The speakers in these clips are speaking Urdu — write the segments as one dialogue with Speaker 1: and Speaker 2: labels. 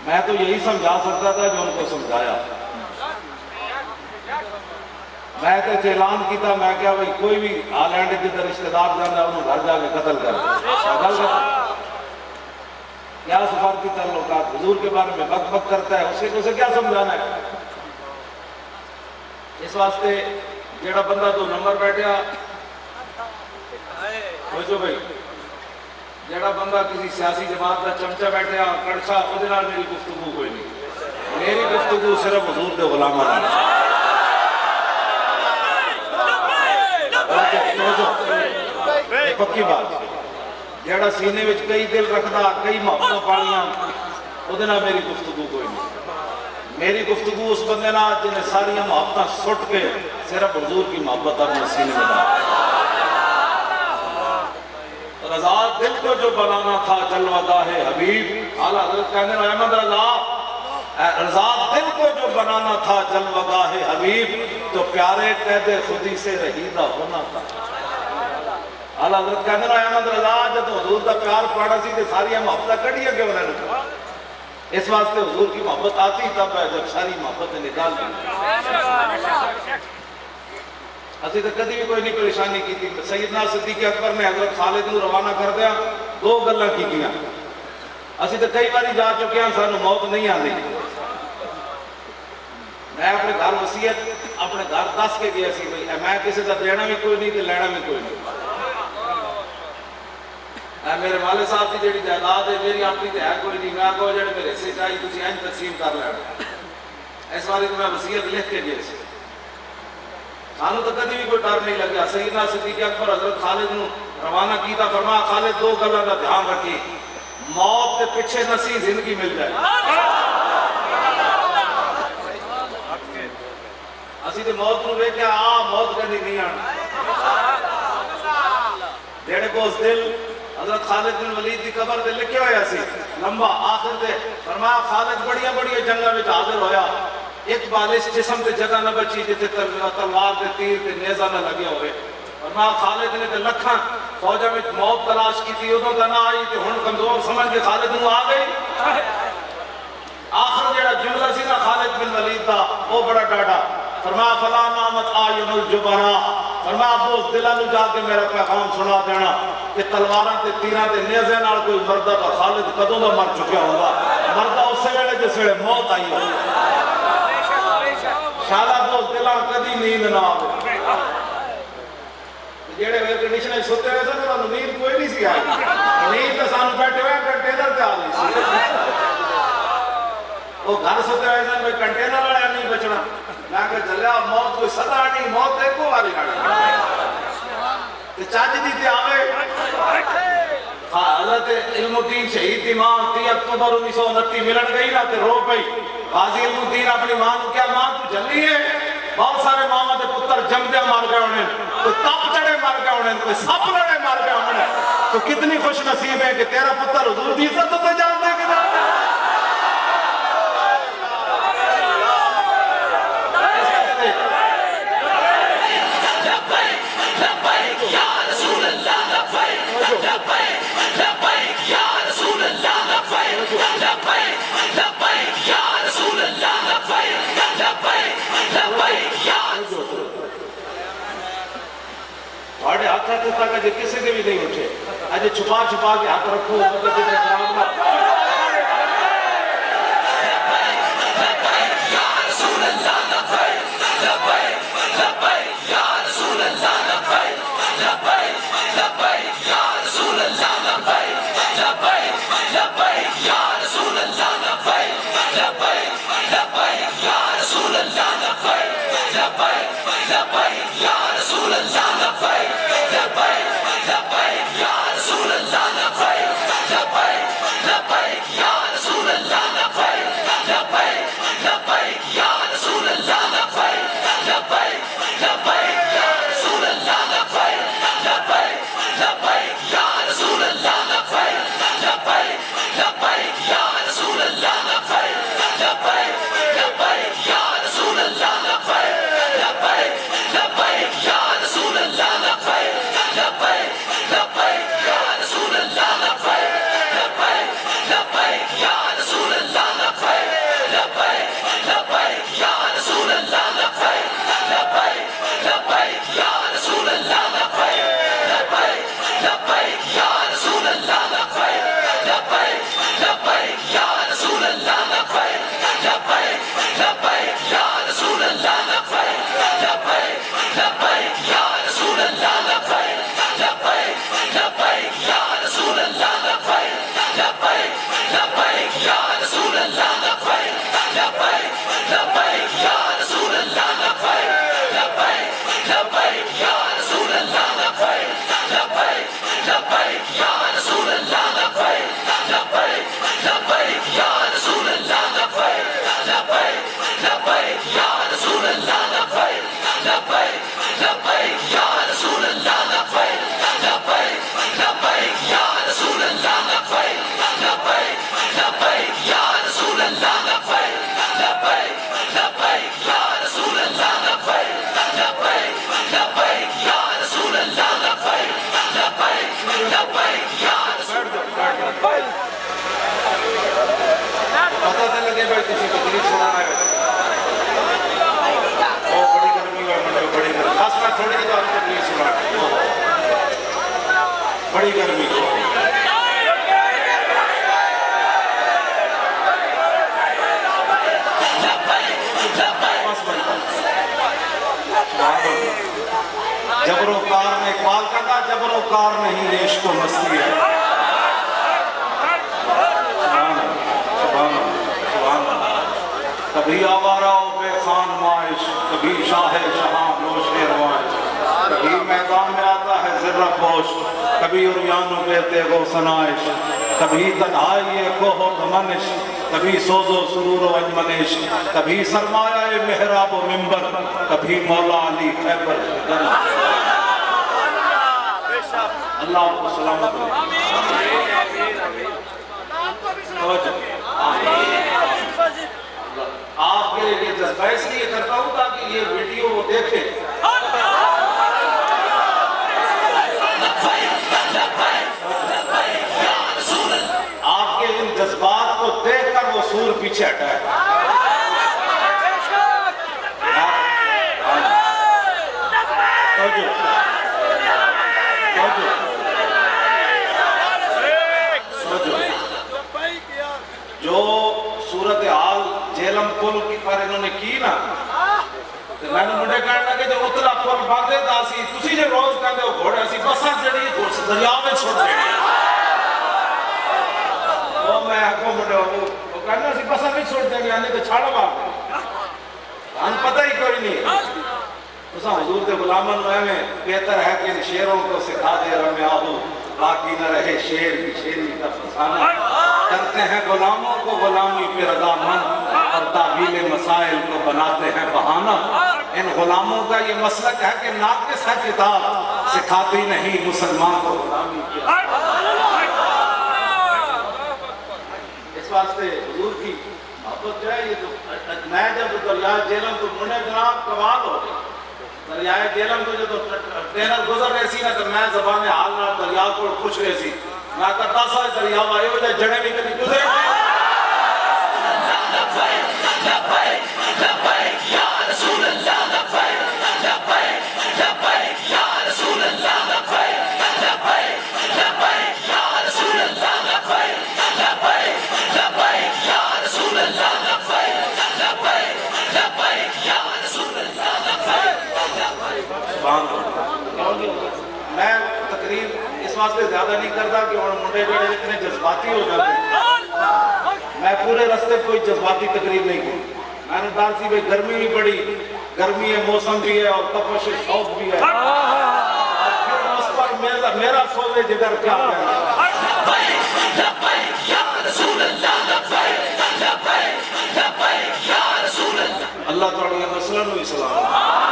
Speaker 1: میں تو یہی سمجھا سکتا تھا جو ان کو سمجھایا. میں تو اعلان کیتا، میں کیا بھائی کوئی بھی آلینڈ جدھر رشتہ دار جانا ہے انہوں گھر جا کے قتل کر کیا سفارتی تعلقات. حضور کے بارے میں بک بک کرتا ہے، اسے کیا سمجھانا ہے. اس واسطے جیڑا بندہ تو نمبر بیٹھیا سوچو بھائی، جیڑا بندہ کسی سیاسی جماعت کا چمچہ بیٹھیا کڑچا، اس نال میری گفتگو کوئی نہیں. میری گفتگو صرف حضور کے غلاماں نال. پکی بات، جیڑا سینے وچ کئی دل رکھدا، کئی محبتاں پالیاں، اودے نال میری گفتگو کوئی نہیں. میری گفتگو اس بندے نال جنہیں ساریاں محبتاں سٹ کے صرف حضور کی محبت اپنے سینے میں ڈال. رضا دل کو جو بنانا تھا جلوہ گاہ حبیب، اعلیٰ حضرت کہنے ہیں احمد رضا دل کو جو بنانا تھا جلوہ گاہ حبیب، تو پیارے قید خودی سے رہیدہ ہونا تھا. اعلیٰ حضرت کہنے ہیں احمد رضا جب حضور کا پیار پڑھا سی تو ساری محبتہ کڑی ہے کہ انہیں رکھا. اس واسطے حضور کی محبت آتی تب ہے جب ساری محبت نکال دی. اسی تو کدی بھی کوئی نہیں پریشانی کی تھی. سیدنا صدیق اکبر نے حضرت خالد کو روانہ کر دیا، دو گلاں کی کیا. اسی تو کئی باری جا چکے ہیں، سانو موت نہیں آتی. میں اپنے گھر وصیت اپنے گھر دس کے گیا سی بھائی میں کسی کا دینا بھی کوئی نہیں تو لینا بھی کوئی نہیں. میرے والد صاحب کی جڑی جائیداد ہے میری اپنی تو ہے کوئی نہیں. میں کہو جڑے میرے حصے چاہیے تسی این تقسیم کر لینا. اس باری تو میں وصیت لکھ کے گیا سی. سانو تو کدی بھی کوئی ڈر نہیں لگا. سیدنا صدیق اکبر حضرت خالد نو روانہ کیتا، فرمایا خالد دو گلاں دا دھیان رکھی، موت کے پیچھے نسی زندگی مل جائے. اسی تو موت نو ویکھیا موت کدی نہیں آنا. جڑے کو اس دل حضرت خالد بن ولید کی قبر دے لکھے ہویا سی لمبا آخر دے، فرمایا خالد بڑیاں جنگاں وچ حاضر ہویا، ایک بالش جسم تے جگہ نہ بچی جتے تلوار تے تیر تے نیزہ نہ لگے ہوئے. فرمایا خالد نے تے لکھاں فوجاں وچ موت تلاش کی تھی، ادوں تے نہ آئی تے ہن کمزور سمجھ کے خالد نو آ گئی. آخر جڑا جملہ سی نا خالد بن ولید دا وہ بڑا ڈاڈا. فرمایا فلا نامت آئین الجبراء، فرمایا ابو اس دلہ نو جا کے میرا پیغام سنا دینا کہ تلواراں تے تیراں تے نیزے نال کوئی مردہ کا خالد کدوں دا مر چکیا ہوگا. مردہ اسے ویلے جس ویلے موت آئی ہو. شالا ابو دلہ کدی نیند نہ آئے. جیڑے ایئر کنڈیشن سوتے ہوئے سن انہوں نیند کوئی نہیں سی آئی. نیند تو سانو بیٹھے ہوئے کنٹینر تے آ گئی سی. وہ گھر سوتے ہوئے سن کوئی کنٹینر والا نہیں بچنا. میں کہ چلیا موت کوئی سدا نہیں، موت ایکو والی گاڑی تے چاچ دی تے آوے. حضرت علم الدین شہید امام 30 اکتوبر 1929 ملن گئی نا تے رو پئی. غازی علم الدین اپنی ماں کو کیا ماں تو جلی ہے؟ بہت سارے ماما دے پتر جمدے مار گئے انہیں، کوئی تپ چڑے مار گئے انہیں، کوئی سپ لڑے مار گئے انہیں. تو کتنی خوش نصیب ہے کہ تیرا پتر حضور دی عزت تو جانتے کہ جانتے. بڑے ہاتھ ہاتھ تک اجے کسی کے بھی نہیں اٹھے. اجے چھپا چھپا کے ہاتھ رکھو
Speaker 2: لبیک
Speaker 1: کسی تقریر سنانا ہے وہ بڑی گرمی ہے منڈے بڑی گرمی خاص میں تھوڑی نہیں تو آپ تقریر سنانا بڑی گرمی جبر و کار میں اقبال کہتا جبر و کار نہیں یہ عشق و مستی ہے کبھی آوارہ و بے خان معاش کبھی شاہ شہاں نوش روایش کبھی میدان میں آتا ہے ذرہ پوش کبھی عریان و بے تیغ و سنائش کبھی تنہائی کوہ و گمنش کبھی سوز و سرور و انجمنش کبھی سرمایہ محراب و منبر کبھی مولا علی خیبر اللہ آپ کو سلامت آپ کے لیے جذبہ اس لیے کرتا ہوں تاکہ یہ ویڈیو وہ دیکھیں آپ کے ان جذبات کو دیکھ کر وہ سور پیچھے ہٹا ہے جو صورتحال جیلم پل کی پر انہوں نے کی نا میں نے مجھے کہنے لگے جو اتلا پل باندھے دا سی تسی جو روز کہنے ہو گھوڑے سی بسا جڑی دریا میں چھوڑ دے وہ میں کو مجھے وہ کہنے سی بسا نہیں چھوڑ دیں گے یعنی تو چھاڑا باندھے ہم پتہ ہی کوئی نہیں تو حضور کے غلامن میں بہتر ہے کہ ان شیروں کو سکھا دے رہے آہو باقی نہ رہے شیر کی شیری کا فسانہ کرتے ہیں غلاموں کو غلامی پہ رضا مند اور تعویل مسائل کو بناتے ہیں بہانہ ان غلاموں کا یہ مسلک ہے کہ ناقص ہے کتاب سکھاتی نہیں مسلمان کو غلامی پہ اس واسطے حضور کی محبت جو ہے یہ تو میں جب دریائے جیلم تو منہ جناب کمال ہو دریائے جیلم تو جو ٹرینر گزر رہے سی نا تو میں زبان حال نہ دریا کو خوش رہے سی میں کہتا سا دریا آئے ہو جائے جڑے بھی کبھی گزرے میں تقریر اس واسطے زیادہ نہیں کرتا کہ اور منڈے جڑے اتنے جذباتی ہو جاتے ہیں میں پورے رستے کوئی جذباتی تقریر نہیں کی میں نے ڈال سی بھئی گرمی بھی بڑی گرمی ہے موسم بھی ہے اور تپش شوق بھی ہے اور پھر اس پر میرا سوزے جگر کیا ہے اللہ تعالیٰ نسلوں بھی سلام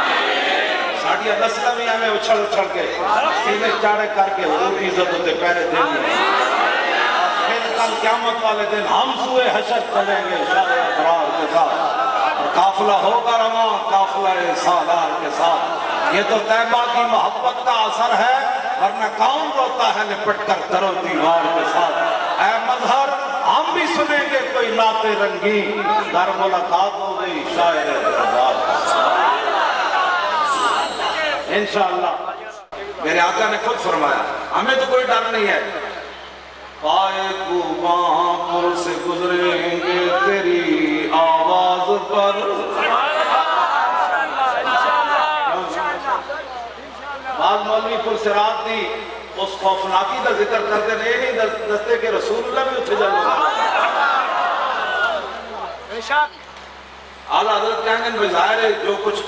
Speaker 1: ساڑھیا نسلہ میں ہمیں اچھل کے سینے چاڑے کر کے حضور کی عزت ہوتے پہلے دن پھر کل قیامت والے دن ہم سوئے حشر چلیں گے شاہ ابرار کے ساتھ اور قافلہ ہوگا رواں قافلہ سالار کے ساتھ یہ تو طیبہ کی محبت کا اثر ہے ورنہ کون روتا ہے لپٹ کر در و دیوار کے ساتھ اے مظہر ہم بھی سنیں گے کوئی نعت رنگین در ملاقات ہو گئی شاعر دربار انشاءاللہ میرے آقا نے خود فرمایا ہمیں تو کوئی ڈر نہیں ہے پائے کوباں پر سے گزریں گے تیری آواز پر بعض مولوی پر سرات دی اس خوفناکی دا ذکر کرتے نہیں دستے کہ رسول اللہ بھی اتھے جل اعلیٰ حضرت کہیں گے بظاہر ہے جو کچھ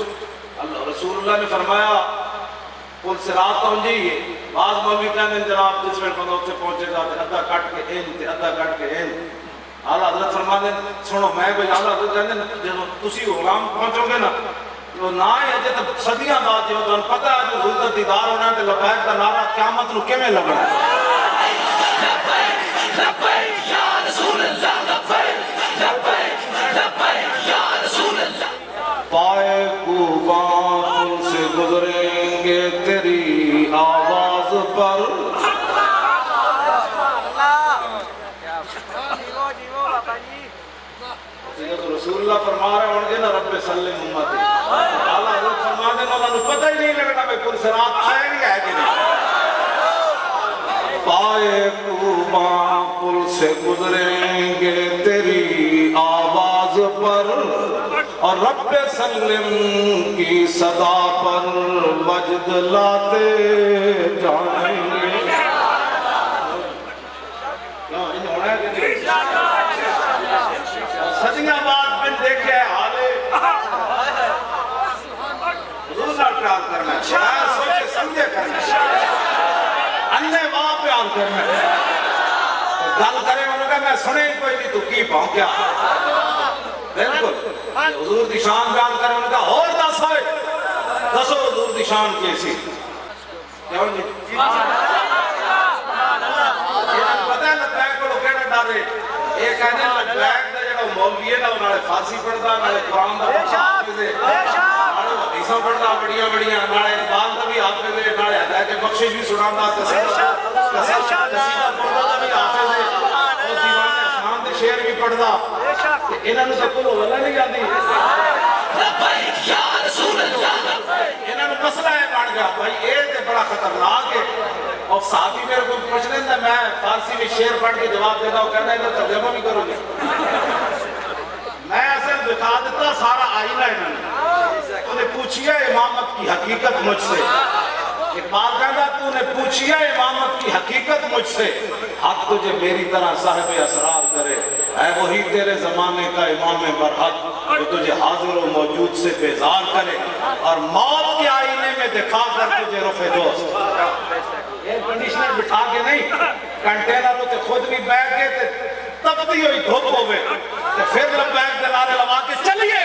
Speaker 1: رسول اللہ نے فرمایا پل سرات پہنچیے بعض مولوی کہیں گے جناب جس میں پہنچے پہنچے گا ادھا کٹ کے این ادھا کٹ کے این اعلیٰ حضرت فرمانے سنو میں بھی اعلیٰ حضرت کہیں گے جب تسی غلام پہنچو گے نا تو نہ ہی اجے تک صدیاں بعد جو تو پتہ ہے جو حضور کا دیدار ہونا ہے تو لبیک کا نعرہ قیامت نو کیویں لگنا ہے لبیک یا رسول اللہ لبیک لبیک لبیک یا رسول اللہ پائے کوباں سے گزریں گے تیری آواز پر رسول اللہ فرما رہے ہوں گے نا رب سلم امتی، اللہ حضرت فرما دینا انہوں نے پتہ ہی نہیں لگنا میں پل صراط آئے نہیں ہے کہ نہیں۔ پائے کوباں پل سے گزریں گے تیری آواز پر، اور رب سلم کی صدا پر وجد لاتے جائیں گے۔ صدیاں بعد میں دیکھے حالے حضور نہ پیار کرنا ہے، سوچے سمجھے کرنا ہے، انہیں وہاں پیار کرنا ہے۔ گل کرے انہوں نے میں سنے کوئی نہیں تو کی پاؤں کیا، بالکل حضور دی شان بیان کرے انہوں نے کہا اور دس ہوئے دسو حضور دی شان کیسی کیا ہوں جی پتہ ہے لبیک کو لکھے ڈر رہے یہ کہنے لبیک دا جڑا مولوی ہے نا انہوں نے فارسی پڑھتا نالے قرآن دا حافظ ہے نالے حدیثاں پڑھتا بڑیاں بڑیاں نالے اقبال دا بھی حافظ ہے نالے ہدایت بخشش بھی سناتا قصیدہ پڑھتا دا بھی حافظ ہے اور دیوان احسان دے شعر بھی پڑھتا انہوں نے سب کو اللہ نہیں جاندی لبیک یا رسول اللہ انہوں نے مسئلہ ہے بڑھ گیا بھائی یہ تے بڑا خطرناک ہے۔ اور صحابی میرے کو پوچھ رہے تھے میں فارسی میں شعر پڑھ کے جواب دیتا ہوں کہنا ہے کہ ترجمہ بھی کرو گے میں ایسے دکھا دیتا سارا آئینہ انہوں نے تو نے پوچھیا امامت کی حقیقت مجھ سے، اقبال کہنا تو نے پوچھیا امامت کی حقیقت مجھ سے، حق تجھے میری طرح صاحب اسرار کرے، اے وہی تیرے زمانے کا امام برحق جو تجھے حاضر و موجود سے بیزار کرے اور موت کے آئینے میں دکھا کر تجھے رخ دوست۔ ایئر کنڈیشنر بٹھا کے نہیں کنٹینر ہوتے خود بھی بیٹھ گئے تھے تب بھی ہوئی دھوپ ہوئے پھر لبیک دلارے لوا کے چلیے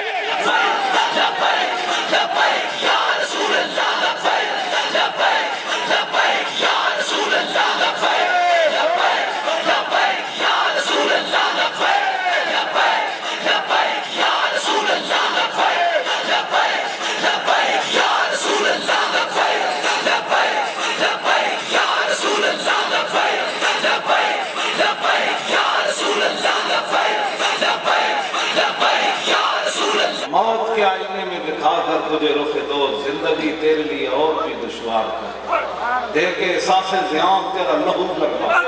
Speaker 1: لبیک لبیک یا رسول اللہ لبیک لبیک لبیک یا رسول اللہ لبیک لبیک لبیک یا رسول اللہ لبیک لبیک لبیک یا رسول اللہ لبیک لبیک لبیک یا رسول اللہ لبیک لبیک لبیک یا رسول اللہ لبیک لبیک لبیک یا رسول اللہ لبیک لبیک لبیک یا رسول اللہ۔ موت کے آئینے میں دکھا کر تجھے رخ دوست، زندگی تیرے لیے اور بھی دشوار کر دے کے احساس زیان تیرا لہو لگوا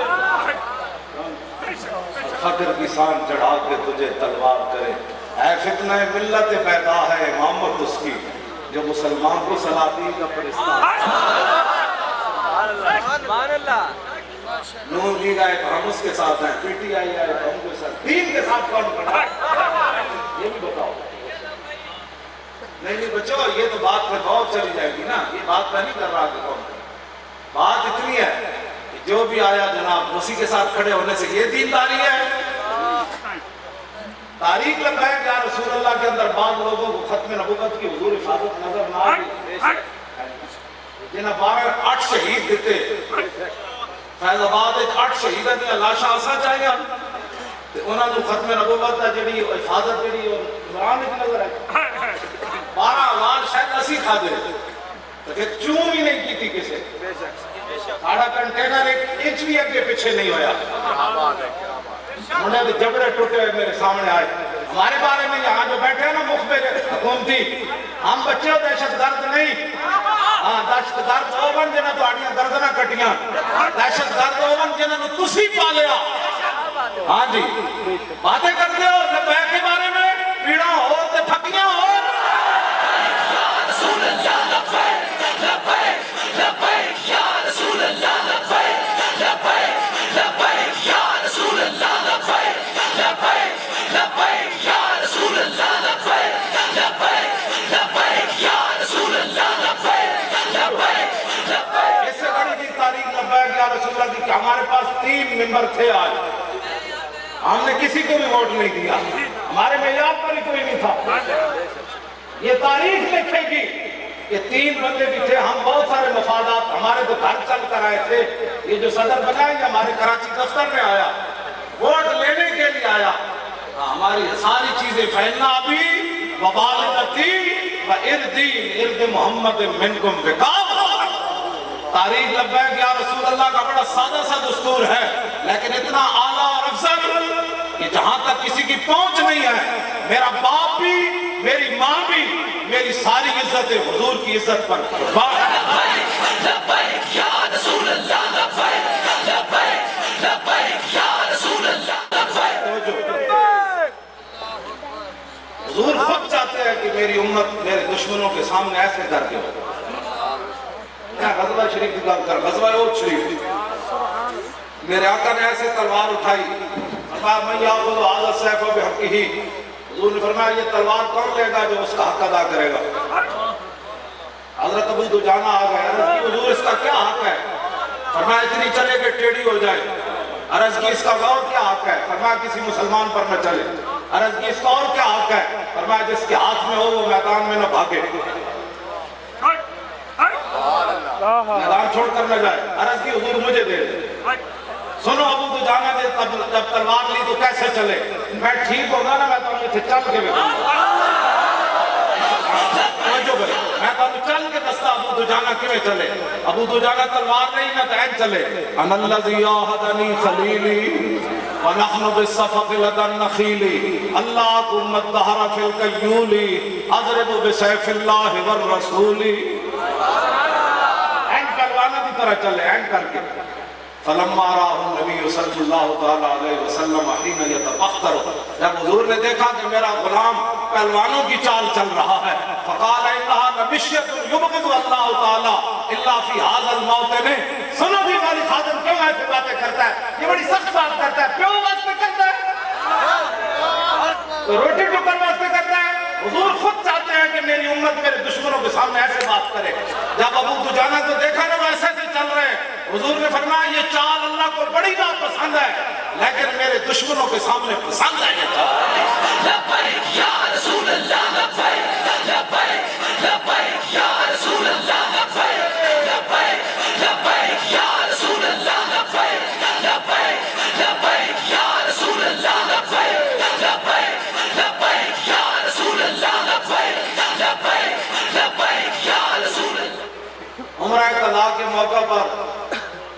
Speaker 1: فقر کی سان چڑھا کے تجھے تلوار کرے، اے فتنہ ملت پیدا ہے امامت اس کی جو مسلمان کو سلاطین کا پرستان۔ نون لیگ آئے تو ہم اس کے ساتھ ہیں، پی ٹی آئی آئے تو ہم کے ساتھ، دین کے ساتھ کون پڑھا یہ بھی بتاؤ۔ نہیں بچو یہ تو بات پہ بہت چلی جائے گی نا، یہ بات میں نہیں کر رہا کہ کون بات اتنی ہے کہ جو بھی آیا جناب اسی کے ساتھ کھڑے ہونے سے یہ دینداری ہے۔ تاریخ لگا ہے کہ رسول اللہ کے اندر بعض لوگوں کو ختم نبوت کی حضور حفاظت نظر نہ آئی جنہیں 8 شہید دیتے فیض آباد 8 شہیدہ دیا لاشا آسا چاہیے انہوں نے ختم نبوت دا جڑی حفاظت جڑی قرآن کی نظر ہے 12 آواز شاید اسی کھا دے تو پھر چون بھی نہیں کی تھی کسے ساڑھا کنٹینر 1 انچ بھی اگے پیچھے نہیں ہویا انہیں جبرے ٹوٹے ہوئے میرے سامنے آئے ہمارے بارے میں یہاں جو بیٹھے ہیں نا مخبر حکومتی ہم بچے ہو دہشت گرد نہیں دہشت گرد اوون جنہیں تو آڑیاں گردنہ کٹیاں دہشت گرد اوون جنہیں تو تسی پالیا ہاں جی باتیں کرتے ہو لبیک کے بارے میں پیڑا ہو تے پھکیاں ہو یا رسول اللہ لبیک لبیک لبیک یا رسول اللہ لبیک لبیک لبیک یا رسول اللہ لبیک لبیک لبیک یا رسول اللہ لبیک لبیک لبیک یا رسول اللہ لبیک لبیک لبیک اس سے بڑی کی تاریخ لبیک یا رسول اللہ کی کہ ہمارے پاس 3 ممبر تھے آج ہم نے کسی کو بھی ووٹ نہیں دیا ہمارے معیار پر ہی کوئی نہیں تھا یہ تاریخ لکھے گی یہ 3 بندے بھی تھے ہم بہت سارے مفادات ہمارے تو گھر چل کر آئے تھے یہ جو صدر بنا ہے یہ ہمارے کراچی دفتر میں آیا ووٹ لینے کے لیے آیا ہماری ساری چیزیں فیلنا ابھی وبالتی و اردی ارد محمد منکم وقاب تاریخ لبیک یا رسول اللہ کا بڑا سادہ سا دستور ہے لیکن اتنا اعلیٰ اور افضل کہ جہاں تک کسی کی پہنچ نہیں ہے میرا عزت حضور کی عزت پر حضور خود چاہتے ہیں کہ میری امت میرے دشمنوں کے سامنے ایسے ڈر کے ہو. میں غزوہ شریف کی بات کر غزوہ احد شریف میرے آقا نے ایسے تلوار اٹھائی فرمایا من یاخذ ھذا السیف بحقہ. حضور نے فرمایا یہ تلوار کون لے گا جو اس کا حق ادا کرے گا. حضرت ابو دجانہ آ گئے عرض کی حضور اس کا کیا حق ہے؟ فرمایا اتنی چلے کہ ٹیڑھی ہو جائے. عرض کی اس کا اور کیا حق ہے؟ فرمایا کسی مسلمان پر نہ چلے. عرض کی اس کا اور کیا حق ہے؟ فرمایا جس کے ہاتھ میں ہو وہ میدان میں نہ بھاگے میدان چھوڑ کر نہ جائے. عرض کی حضور مجھے دے دے. سنو ابو دجانہ نے جب تلوار لی تو کیسے چلے؟ میں ٹھیک ہوگا نا میں تو چل کے میں تو چل کے دستا ابو دجانہ کیوں چلے. ابو دجانہ تلوار نہیں نہ تین چلے. انا الذی عاہدنی خلیلی ونحن بالصفق لدى النخیل اللہم الدہر فی القیول اضرب بسیف اللہ والرسول. این پروانہ کی طرح چلے این کر کے. فلما راہ النبی صلی اللہ علیہ وسلم حین یتبختر. جب حضور نے دیکھا کہ میرا غلام پہلوانوں کی چال چل رہا ہے فقال انہا نبشیت یبغض اللہ تعالی الا فی ھذا الموطن. سنو بھی والی خادم کیوں ایسے باتیں کرتا ہے؟ یہ بڑی سخت بات کرتا ہے. کیوں واسطے کرتا ہے؟ تو روٹی ٹکر واسطے کرتا ہے. حضور خود چاہتے ہیں کہ میری امت میرے دشمنوں کے سامنے ایسے بات کرے. جب ابو دجانہ کو دیکھا نا وہ ایسے سے چل رہے ہیں حضور نے فرمایا یہ چال اللہ کو بڑی ناپسند ہے لیکن میرے دشمنوں کے سامنے پسند ہے یہ چال. لبیک یا رسول اللہ لبیک لبیک لبیک یا رسول اللہ لبیک لبیک لبیک یا رسول اللہ لبیک لبیک لبیک یا رسول اللہ لبیک لبیک لبیک یا رسول اللہ لبیک لبیک لبیک یا رسول اللہ. عمرہ قضاء کے موقع پر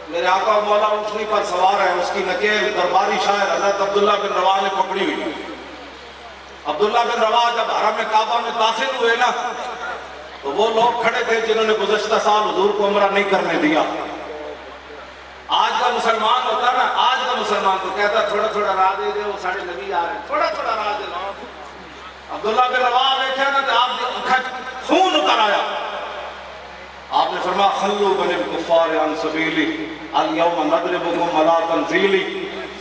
Speaker 1: میرے آقا مولا اونٹنی پر سوار ہے. اس کی نکیل درباری شاعر حضرت عبداللہ بن رواح نے پکڑی ہوئی. عبداللہ بن رواح جب حرم کعبہ میں داخل ہوئے نا تو وہ لوگ کھڑے تھے جنہوں نے گزشتہ سال حضور کو عمرہ نہیں کرنے دیا. آج کا مسلمان ہوتا نا آج کا مسلمان تو کہتا تھوڑا تھوڑا راہ دے دے وہ ساڑھے نبی آ رہے ہیں تھوڑا تھوڑا راہ دے. عبداللہ بن رواح دیکھا نا تو آپ نے خون اتر آیا. آپ نے فرمایا خلو بنی الکفار عن سبیلی اليوم نضربکم علی تنزیلی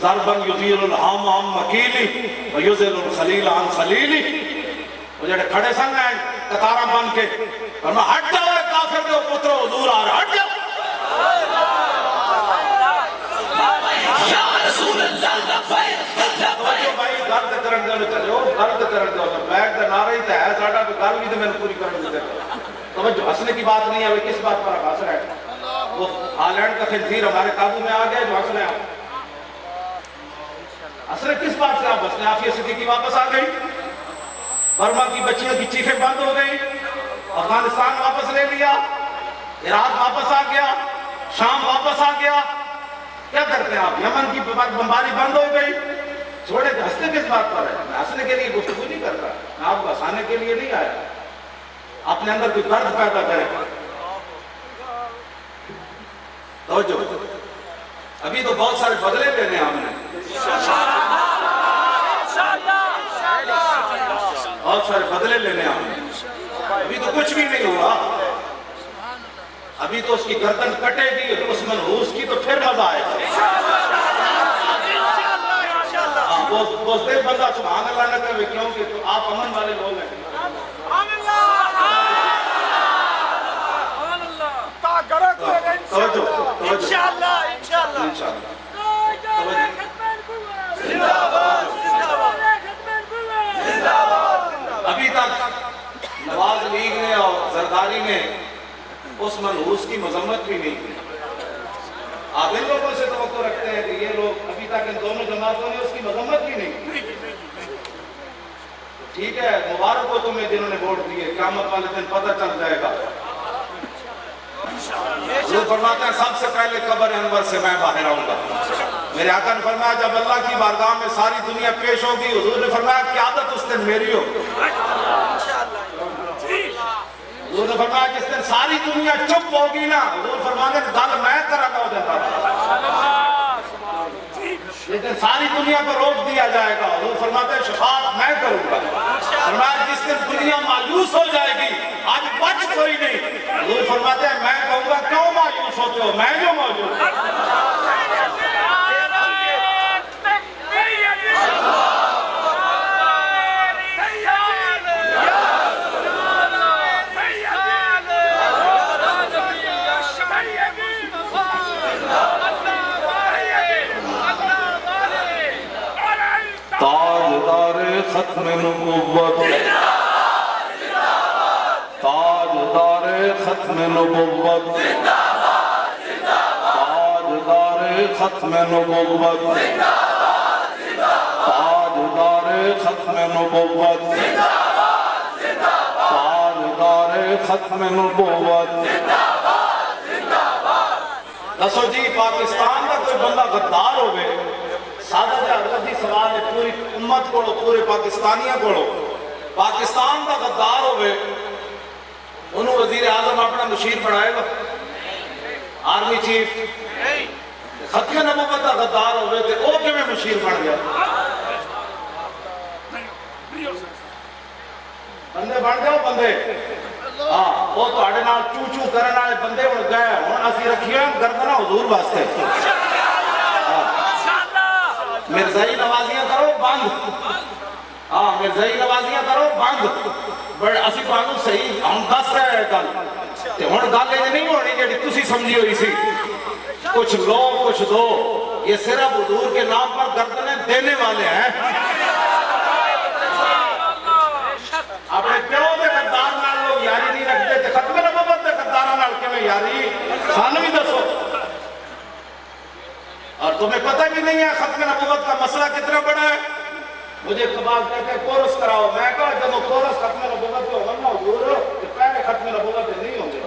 Speaker 1: ضربا یزیل الحام عن مکیلی ویزل الخلیل عن خلیلی. وہ جڑے کھڑے سن ہیں قطارہ بن کے فرمایا ہٹ جاؤ کافر دے پترو حضور آ رہا ہٹ جاؤ. یا رسول اللہ لبیک لبیک بھائی درد کرن دے چلو درد کرن دے بیٹھ دے نعرہ ہی تے ہے ساڈا کوئی گل بھی تے میں پوری کرن دے. توجہ ہنسنے کی بات نہیں ہے. کس بات پر آپ ہنس رہے ہیں؟ وہ ہالینڈ کا خنزیر ہمارے قابو میں آ گیا جو ہنس رہے ہیں. ہنسنے کس بات سے آپ ہنسنے؟ عافیہ صدیقی واپس آ گئی. برما کی بچیوں کی چیخیں بند ہو گئی. افغانستان واپس لے لیا. عراق واپس آ گیا. شام واپس آ گیا. کیا کرتے ہیں آپ؟ یمن کی بمباری بند ہو گئی. چھوڑے ہنسنے کس بات پر ہے؟ میں ہنسنے کے لیے گفتگو نہیں کر رہا. میں آپ کو ہنسانے کے لیے نہیں آیا. اپنے اندر کوئی درد پیدا کرے. توجہ ابھی تو بہت سارے بدلے لینے ہم نے بہت سارے بدلے لینے ہم نے. ابھی تو کچھ بھی نہیں ہوا. ابھی تو اس کی گردن کٹے گی اس منحوس کی تو پھر مزہ آئے گا. وہ دیر بندہ سبحان اللہ نہ کرے کیونکہ تو آپ امن والے لوگ ہیں. ابھی تک نواز لیگ نے اور زرداری نے اس منحوس کی مذمت بھی نہیں کی. آپ ان لوگوں سے توقع رکھتے ہیں کہ یہ لوگ ابھی تک ان دونوں جماعتوں نے اس کی مذمت بھی نہیں کی. ٹھیک ہے مبارک ہو تمہیں جنہوں نے ووٹ دیے. قیامت والے دن پتہ چل جائے گا. حضور فرماتے ہیں سب سے پہلے قبر انور سے میں باہر آؤں گا. میرے آقا نے فرمایا جب اللہ کی بارگاہ میں ساری دنیا پیش ہوگی حضور نے فرمایا قیادت اس دن میری ہو. حضور نے فرمایا جس دن ساری دنیا چپ ہوگی نا، حضور فرماتے ہیں گل میں کرا گا دن جس دن ساری دنیا کو روک دیا جائے گا، حضور فرماتے ہیں شفاعت میں کروں گا۔ فرمایا جس دن دنیا مایوس ہو جائے گی، آج بچ کوئی نہیں، حضور فرماتے ہیں میں کہوں گا کیوں مایوس ہوتے ہو، میں جو موجود ہوں۔ تاجدار ختم نبوت، تاجدار ختم نبوت، تاجدار ختم نبوت، تاجدار ختم نبوت، تاجدار ختم نبوت۔ دسو جی پاکستان کا کوئی بندہ غدار ہوئے، سادہ حضرت دی سوال ہے پوری امت کو، پورے پاکستانیاں کو، پاکستان کا غدار ہوئے انہوں وزیر اعظم اپنا مشیر بنائے گا، آرمی چیف؟ ختم نبوت کا غدار ہوئے تھے وہ کہ میں مشیر بن گیا؟ بندے بن جاؤ بندے، ہاں وہ تو آڑے نال چو چو کرنے والے بندے اڑ گئے، ہوں اسی رکھیے گردنا حضور واسطے۔ مرزائی نوازیاں کرو بند، ہاں مرزائی نوازیاں کرو بند، بڑے اسی بانو صحیح ہم دس رہے ہیں گل تے ہن گل یہ نہیں ہونی جڑی تسی سمجھی ہوئی سی کچھ لو کچھ دو، یہ صرف حضور کے نام پر گردنیں دینے والے ہیں۔ اپنے پیو دے غدار نال لوگ یاری نہیں رکھتے تے ختم نبوت دے غداراں نال کیویں یاری؟ سانو بھی دسو۔ اور تمہیں پتہ بھی نہیں ہے ختم نبوت کا مسئلہ کتنا بڑا ہے۔ مجھے قبال کہتے ہیں کورس کراؤ، میں کہا جب وہ کورس ختم نبوت کے ہوگا نا حضور کہ پہلے ختم نبوت نہیں ہوں گے،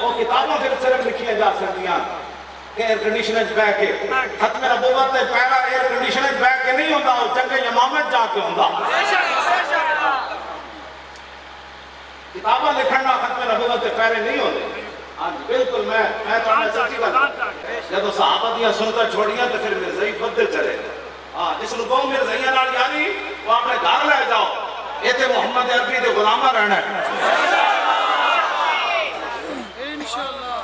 Speaker 1: وہ کتابوں پھر صرف لکھی جا سکتیاں کہ ایئر کنڈیشنر بہ کے ختم نبوت سے پہلا ایئر کنڈیشنر بہ کے نہیں ہوتا، وہ جنگ یمامت جا کے ہوتا۔ کتابیں لکھنا ختم نبوت سے پہلے نہیں ہوتے۔ ہاں بالکل میں تو میں سچی کرتا جب صحابہ دیا سنتا چھوڑیاں تو پھر مرزائی بدے چلے، ہاں جس نے کہوں مرزائیاں نال یاری وہ اپنے گھر لے جاؤ، یہ تے محمد عربی دے غلامہ رہنا ہے۔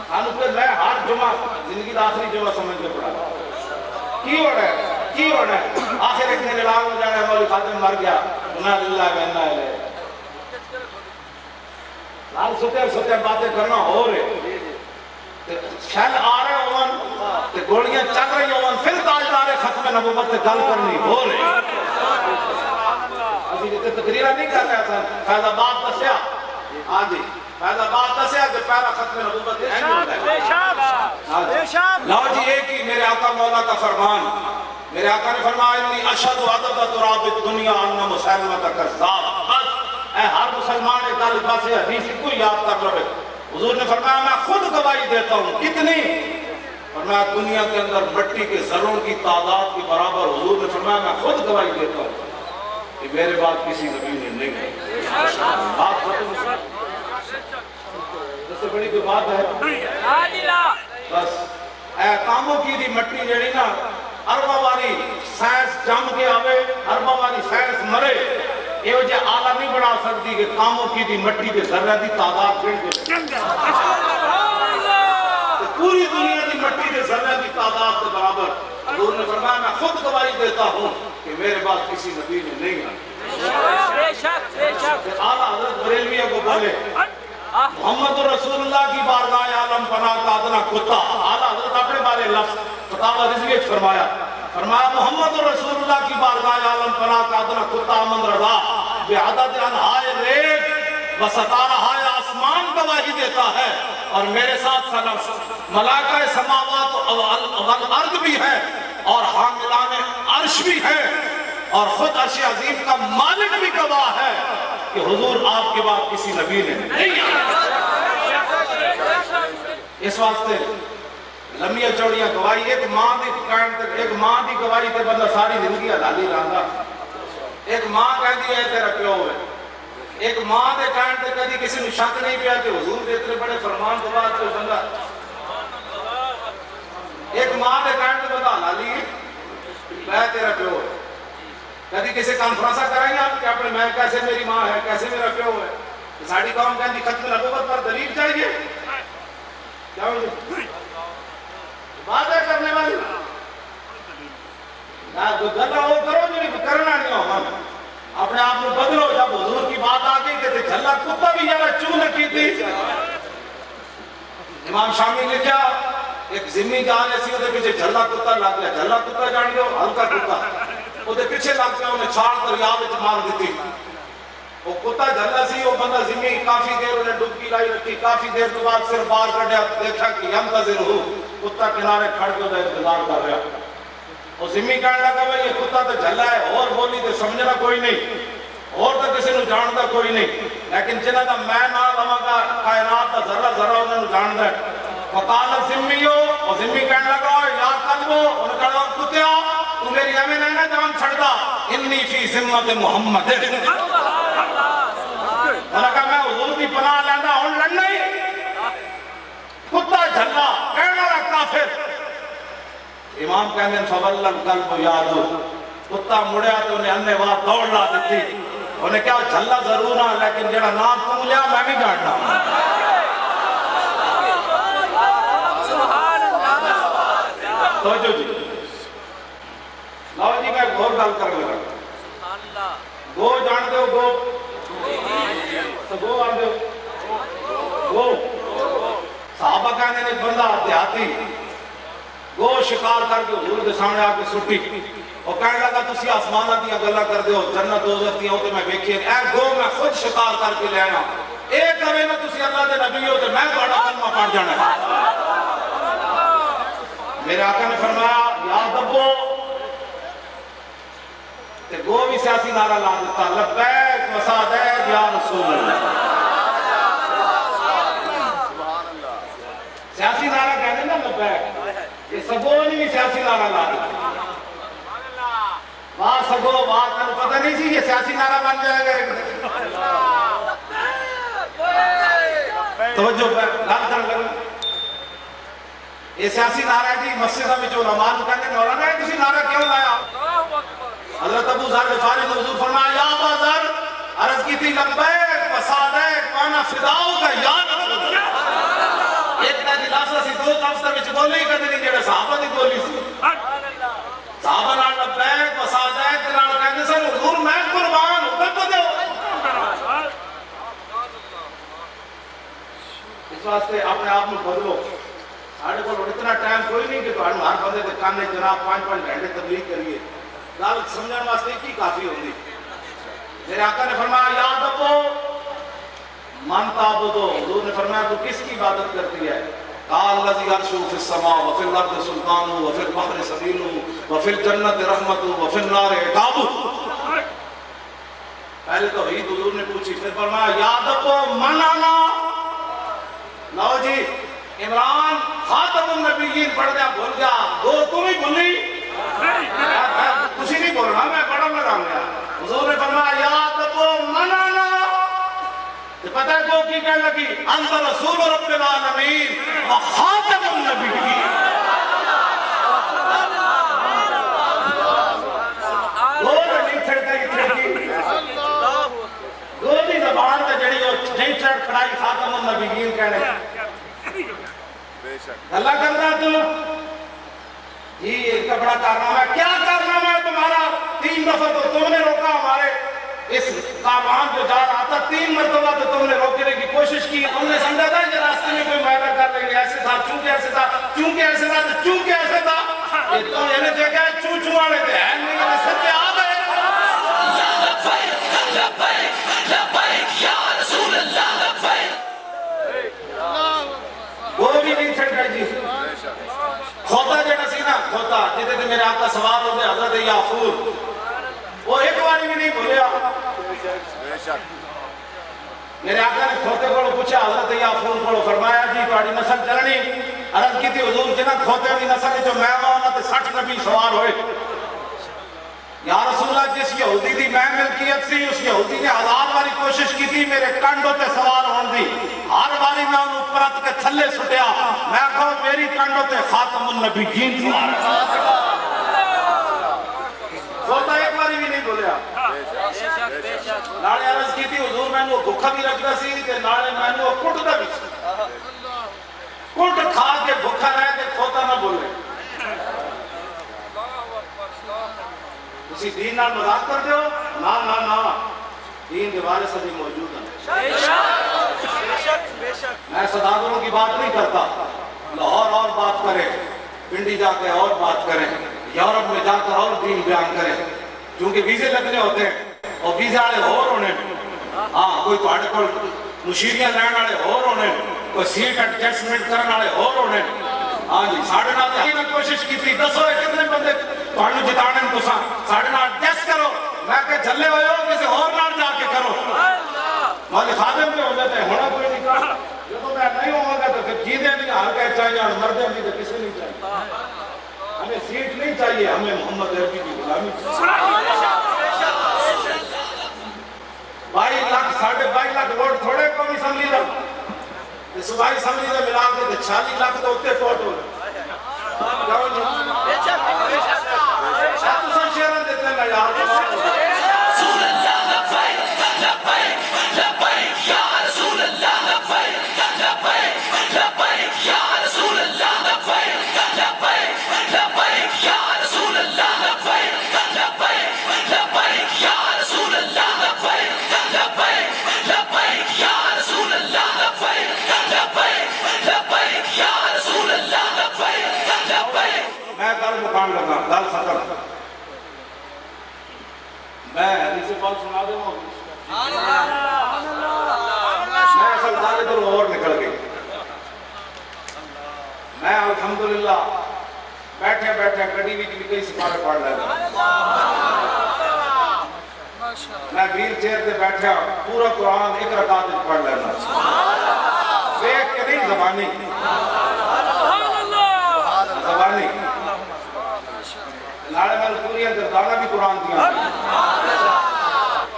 Speaker 1: سانو پھر میں ہر جمعہ زندگی دا آخری جمعہ سمجھ کے پڑھا کی ہو رہا ہے، کی ہو رہا ہے، آخر ایک دن اعلان ہو جانا ہے مولی خاتم مر گیا، انا للہ و انا الیہ، لال ستے باتیں کرنا ہو رہے، شہل آ رہے ہوئے گوڑیاں چک رہی ہوئے، پھر تاجدار ختم نبوت سے گل کرنی ہو رہے۔ ابھی جیتے تقریرہ نہیں کر رہا تھا، فیض آباد دسیا، ہاں جی فیض آباد دسیا کہ پہلا ختم نبوت ہے لو جی ایک ہی میرے آقا مولا کا فرمان، میرے آقا نے فرمایا انی اشہد عدد تراب الدنیا ان مسلمہ کذاب، اے ہر مسلمان ایک دل بس حدیث کو یاد کر رہے۔ حضور نے فرمایا میں خود گواہی دیتا ہوں، کتنی؟ فرمایا دنیا کے اندر مٹی کے ذروں کی تعداد کے برابر، حضور نے فرمایا میں خود گواہی دیتا ہوں کہ میرے بعد کسی نبی نے نہیں ہے۔ بات ختم، اس سے بڑی کوئی بات ہے؟ بس اے کاموں کی دی مٹی جڑی نا اربہ والی سائنس جم کے آوے، اربہ والی سائنس مرے، یہ وجہ آلہ نہیں بڑھا سکتی کہ کاموں کی دی مٹی کے ذرہ دی تعداد گھڑ کے پوری دنیا دی مٹی کے ذرہ دی تعداد کے برابر۔ حضور نے فرمایا میں خود گواہی دیتا ہوں کہ میرے بعد کسی نبی نے نہیں ہے۔ اعلیٰ حضرت بریلویہ کو بولے محمد رسول اللہ کی بارگاہ عالم پناہ کا ادنا کتا، اعلیٰ حضرت اپنے بارے لفظ فتاوہ رضویہ فرمایا، فرمایا محمد رسول اللہ کی بارگاہ عالم پناہ کا ادنا کتا امن رضا بعدد انہائے ریت و ستارہائے آسمان گواہی دیتا ہے، اور میرے ساتھ ملائکہ سماوات والارض بھی ہے اور حاملان عرش بھی ہے اور خود عرش عظیم کا مالک بھی گواہ ہے کہ حضور آپ کے بعد کسی نبی نے نہیں آیا۔ اس واسطے لمبیاں چوڑیاں گواہی، ایک ماں دی گواہی تے بندہ ساری زندگی حلالی رہندا، ایک ماں کہندی ہے تیرا پیو ہے، ایک ماں دے کہن تے کدی کسی نوں شک نہیں پیا کہ حضور دے اتنے بڑے فرمان تو بعد کوئی بندہ ایک ماں دے کہن تے بندہ حلالی میں تیرا پیو ہے. کدی کسی کانفرنسا کرائیں آپ کہ اپنے میں کیسے میری ماں ہے کیسے میرا پیو ہے. ساڑی قوم کہندی ختم نبوت پر دلیل چاہیے کیا ہوئی باتیں کرنے والی گلا وہ کرو جو کرنا نہیں ہو. اپنے آپ کو بدلو. جب حضور کی بات آ گئی کہ جھلا کتا بھی یارا چون کی تھی. امام شامی نے کیا ایک ذمی جان ایسی ہوتے پیچھے جھلا کتا لگ گیا. جھلا کتا جان گیا ہلکا کتا ہوتے پیچھے لگ گیا انہیں چھاڑ دریا میں مار دیتی. وہ کتا جھلا سی وہ بندہ ذمی کافی دیر انہیں ڈبکی لائی رکھی. کافی دیر تو بعد صرف باہر کٹیا دیکھا کہ ینتظر ہو کتا کنارے کھڑ کے ادھر انتظار کر رہا. وہ ذمی کہنے لگا بھائی یہ کتا تو جھلا ہے اور بولی تو سمجھنا کوئی نہیں اور تو کسی نے جانتا کوئی نہیں لیکن جنہاں دا میں نہ لواں گا کائنات دا ذرہ ذرہ انہوں نے جانتا ہے. وقال ذمیو اور ذمی کہنے لگا یا قلبو انہوں نے کہا کتیا تو میری ہمیں نہ جان چھڑ دا انی فی ذمت محمد. انہوں نے کہا میں حضور کی پناہ لیندہ ہوں لڑنا ہی کتا جھلا کہنے لگا کافر. امام کہنے فواللہ القلب یادو کتا مڑیا تو انہیں انہیں وہاں دوڑ لا دیتی. انہیں کہا جھلا ضرور ہاں لیکن جڑا نام تم لیا میں بھی جاننا ہوں. توجہ جی لاؤ جی میں گھور گل کر لگا. گو جان دے ہو گو تو گو آن دے ہو گو صحابہ کہنے نے بندہ دیہاتی گو شکار کر کے حضور کے سامنے آ کے سٹی اور کہنے لگا تسی آسمانہ دیا گلہ کر دے ہو جنت دوزخ دیا ہوتے میں بیکھئے اے گو میں خود شکار کر کے لے آنا ایک کبھی میں تسی اللہ دے نبی ہوتے میں بڑا کلمہ پڑھ جانا ہے. میرے آقا نے فرمایا یا دبو تے گو بھی سیاسی نعرہ لا دیتا لبیک و صادق یا رسول اللہ. سیاسی نعرہ کہنے نا لبیک یہ سگو نہیں سیاسی نعرہ لا دیتا. واہ سگو واہ تنو پتہ نہیں سی یہ سیاسی نعرہ بن جائے گا. توجہ لگ کر لگو یہ سیاسی نعرہ ہے جی مسجدہ میں جو علماء کہتے ہیں مولانا ہے کسی نعرہ کیوں لایا. حضرت ابو ذر غفاری نے حضور فرمایا یا ابا ذر عرض کی تھی لبیک و صادق وانا فداؤ کا یا رسول اللہ. ایک نا جی لفظہ سی دو لفظہ میں بولی ہی کہتے نہیں جیڑے صحابہ دی بولی سی. صحابہ نال لبیک و صادق نال کہتے سن حضور میں قربان حکم تو دے. اس واسطے اپنے آپ میں بدلو. ساڑھے کو اتنا ٹائم کوئی نہیں کہ ہر بندے کے کانے جناب 5-5 گھنٹے تبلیغ کریے. گل سمجھنے واسطے کی کافی ہوگی. میرے آقا نے فرمایا یاد رکھو من تعبدو حضور نے فرمایا تو کس کی عبادت کرتی ہے. قال الذی عرشہ فی السماء وفی الارض سلطانہ وفی البحر سبیلہ وفی الجنت رحمتہ وفی النار عقابہ. پہلے توحید حضور نے پوچھی پھر فرمایا یاد رکھو من آنا. لو جی عمران خاتم النبیین پڑھ دیا بھول گیا دو تم ہی بھولی کسی نہیں بولنا میں بڑا لگا گیا. حضور نے فرمایا یاد رکھو من آنا. پتہ ہے جو کی کہنے لگی انت رسول رب العالمین و خاتم النبیین. دو نہیں چھڑتے ہی چھڑکی دو دی زبان تے جڑی نہیں چھڑ کھڑائی خاتم النبیین کہنے اللہ کر رہا تو یہ کپڑا کارنامہ ہے. کیا کارنامہ ہے تمہارا؟ 3 دفعہ تو تم نے روکا ہمارے اس کاروان جو جا رہا تھا 3 مرتبہ تو تم نے روکنے کی کوشش کی. تم نے سمجھا تھا کہ راستے میں کوئی معاہدہ کر لیں گے ایسے تھا چونکہ ایسے تھا چونکہ ایسے تھا چونکہ ایسے تھا. یہ تو یہ نے جگہ چوں چوانے تھے ہیں نہیں کہ سچے آ گئے. یا لبیک لبیک لبیک یا رسول اللہ لبیک. وہ بھی نہیں چھڑ گئی جی. کھوتا جڑا سی نا کھوتا جتے تھے میرے آقا سوار ہوتے حضرت یعفور وہ ایک باری بھی نہیں بھولیا. میرے آقا نے کھوتے کو پوچھا حضرت یعفور کو فرمایا جی تہاڈی نسل چلنی. عرض کی تھی حضور جنہ کھوتے دی نسل جو میں ہونا تے 60 نبی سوار ہوئے. یا رسول اللہ جس یہودی دی میں ملکیت سی اس یہودی نے 1000 باری کوشش کی تھی میرے کنڈوں تے سوار ہون دی، ہر باری میں انہوں پرت کے تھلے سٹیا، میں کہو میری کنڈوں تے خاتم النبیین سوار ہے۔ سوتا ایک باری بھی نہیں بولیا۔ ناڑے عرض کی تھی حضور میں نے وہ بھوکا بھی رکھتا سی تے ناڑے میں نے وہ کٹ دا بھی سی، کٹ کھا کے بھوکا رہے تے کھوتا نہ بولے۔ اسی دین نال مذاق کر دیو؟ نا نا نا، دین دیوارے سے بھی موجود ہے۔ میں صدادروں کی بات نہیں کرتا، لاہور اور بات کرے، پنڈی جا کے اور بات کریں، یورپ میں جا کر اور دین بیان کریں، کیونکہ ویزے لگنے ہوتے ہیں اور ویزے آڑے اور ہونے، ہاں کوئی تو آڑے کو مشیریاں لین آڑے اور ہونے، کوئی سیٹ ایڈجسٹمنٹ کرن آڑے اور ہونے۔ ہاں جی ساڑھے نال ہی میں کوشش کی تھی، دسو کتنے بندے تو جتانے تو ساڑھے نال ٹیسٹ کرو، میں کہ جھلے ہوئے ہو کسی اور نال جا کے کرو، مالے خادم پہ ہو جاتے ہیں، ہونا کوئی نہیں کہا، جو تو میں نہیں ہوں گا تو پھر جیدے نہیں ہر کہہ چاہیے اور مردے نہیں تو کسی نہیں چاہیے، ہمیں سیٹ نہیں چاہیے، ہمیں محمد عربی کی غلامی چاہیے۔ 22 لاکھ 22.5 لاکھ ووٹ تھوڑے قومی اسمبلی دا، اس صوبائی اسمبلی دا ملا کے 46 لاکھ تو اتے فوٹ ہو رہے۔ شاید تو سن شیران دیتے ہیں یار رسول اللہ لبیک لبیک لبیک یا رسول اللہ لبیک لبیک لبیک یا رسول اللہ لبیک لبیک لبیک یا رسول اللہ لبیک لبیک لبیک یا رسول اللہ لبیک لبیک لبیک یا رسول اللہ لبیک لبیک لبیک یا رسول اللہ لبیک لبیک۔ میں گل مقام لگا، گل ختم، میں حدیث پاک سنا دوں گا، میں اصل دارے در اور نکل گئی، میں الحمدللہ بیٹھے بیٹھے گڑی بھی کئی سپارے پڑھ لگا، میں ویل چیئر پہ بیٹھا پورا قرآن ایک رکعت میں پڑھ لینا، دیکھ کے نہیں زبانی زبانی ناڑے میں پوری اندر دانا بھی قرآن دیا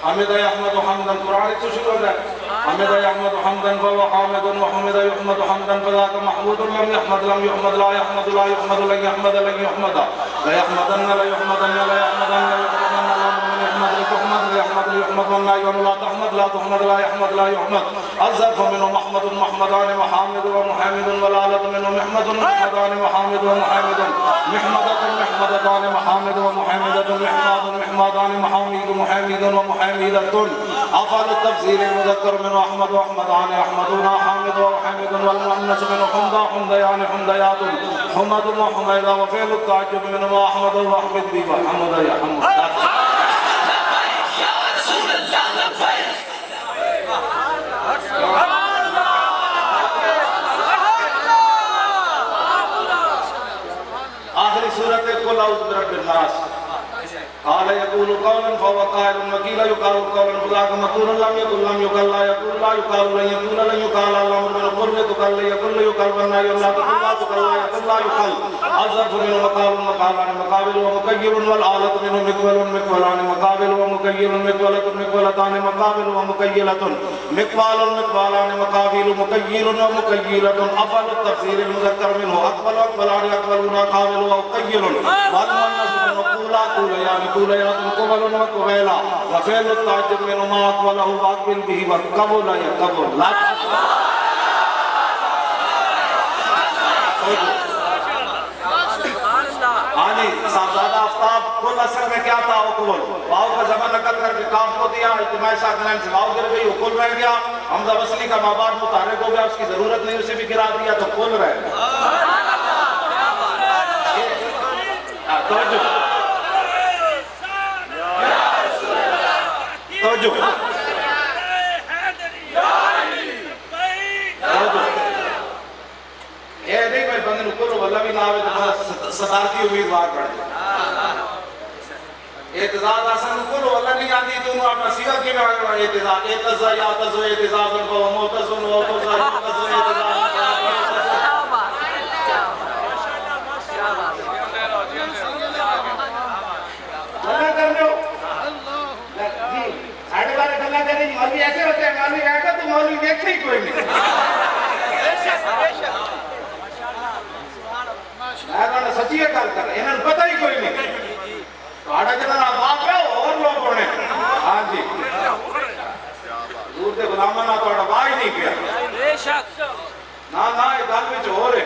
Speaker 1: حمد احمد حمدن قرآن تو شروع ہو جائے حمد احمد حمدن فهو حامد وحمد يحمد حمدا فذاك محمود لم يحمد لا يحمد لا يحمد لا يحمد لا يحمد لا يحمد لا يحمدن لا يحمدن لا يحمدن لا يحمد لا يحمد يحمد ولا يحمد لا تحمد لا تحمد لا يحمد لا يحمد الظرف منه محمد محمدان وحامد ومحمد والآلة منه محمد محمدان وحامد ومحمد محمدة محمدتان محمد ومحمدة محمد محمدان محمد محمد ومحمدة أفعل التفسير المذكر من أحمد وأحمدان أحمدون حامد وحامد والمؤنث من حمد حمديان حمديات حمد وحميد وفعل التعجب من أحمد وأحمد بي وحمد يا حمد آخری صورت قل اعوذ برب الناس قال يقول قولا فهو قائل وقيل يقال قولا فذاك مقول لم يقل لا يقول لا يقال لن يقول لن يقال الامر من قل يقال لا يقول يقال والنهي لا تقل لا تقل لا يقل لا يقال الظرف منه مقال مقالان مقابل ومكيل والآلة منه مقبل مقبلان مقابل ومكيل مقبلة مقبلتان مقابل ومكيلة مقبال مقبالان مقابل مكيل ومكيلة أفعل التفسير المذكر منه أقبل أقبلان أقبلون قابل ومكيل والمؤنث من مقولا قوليان قوليات قبل وقبيلا وفعل التعجب منه ما أقبله وأقبل به وقبل يقبل لا آنی صاحبزادہ آفتاب کل اثر میں کیا تھا اقبل واؤ کا زمان نقل کر کے کام کو دیا اجتماع ساکنین سے واؤ گر گئی اقبل رہ گیا حمزہ وصلی کا مابعد متحرک ہو گیا اس کی ضرورت نہیں اسے بھی گرا دیا تو اقبل رہ گیا توجہ توجہ یہ نہیں کوئی بندے نکلو واللہ بھی نہ آوے تو صدارتی امیدوار پڑھ دے اعتزاز آسان نکلو واللہ نہیں آتی تو انہوں اپنا سیغہ کی میں آگے اعتزاز اعتزا یا تزو اعتزاز ان کو موتزن و اوتزا یا تزو اعتزاز اللہ کر لو جی ساڑھے بارے کھلا کہ نہیں مولوی ایسے ہوتے ہیں، مولوی کہا تو مولوی دیکھتے ہی کوئی نہیں۔ میں سچی ہے کل کر انہوں نے پتہ ہی کوئی نہیں، آڑا جنہاں باپ ہے اور لوگ ہونے۔ ہاں جی دور دے غلامہ نہ تو آڑا بائی نہیں کیا نا یہ گل میں ہو رہے۔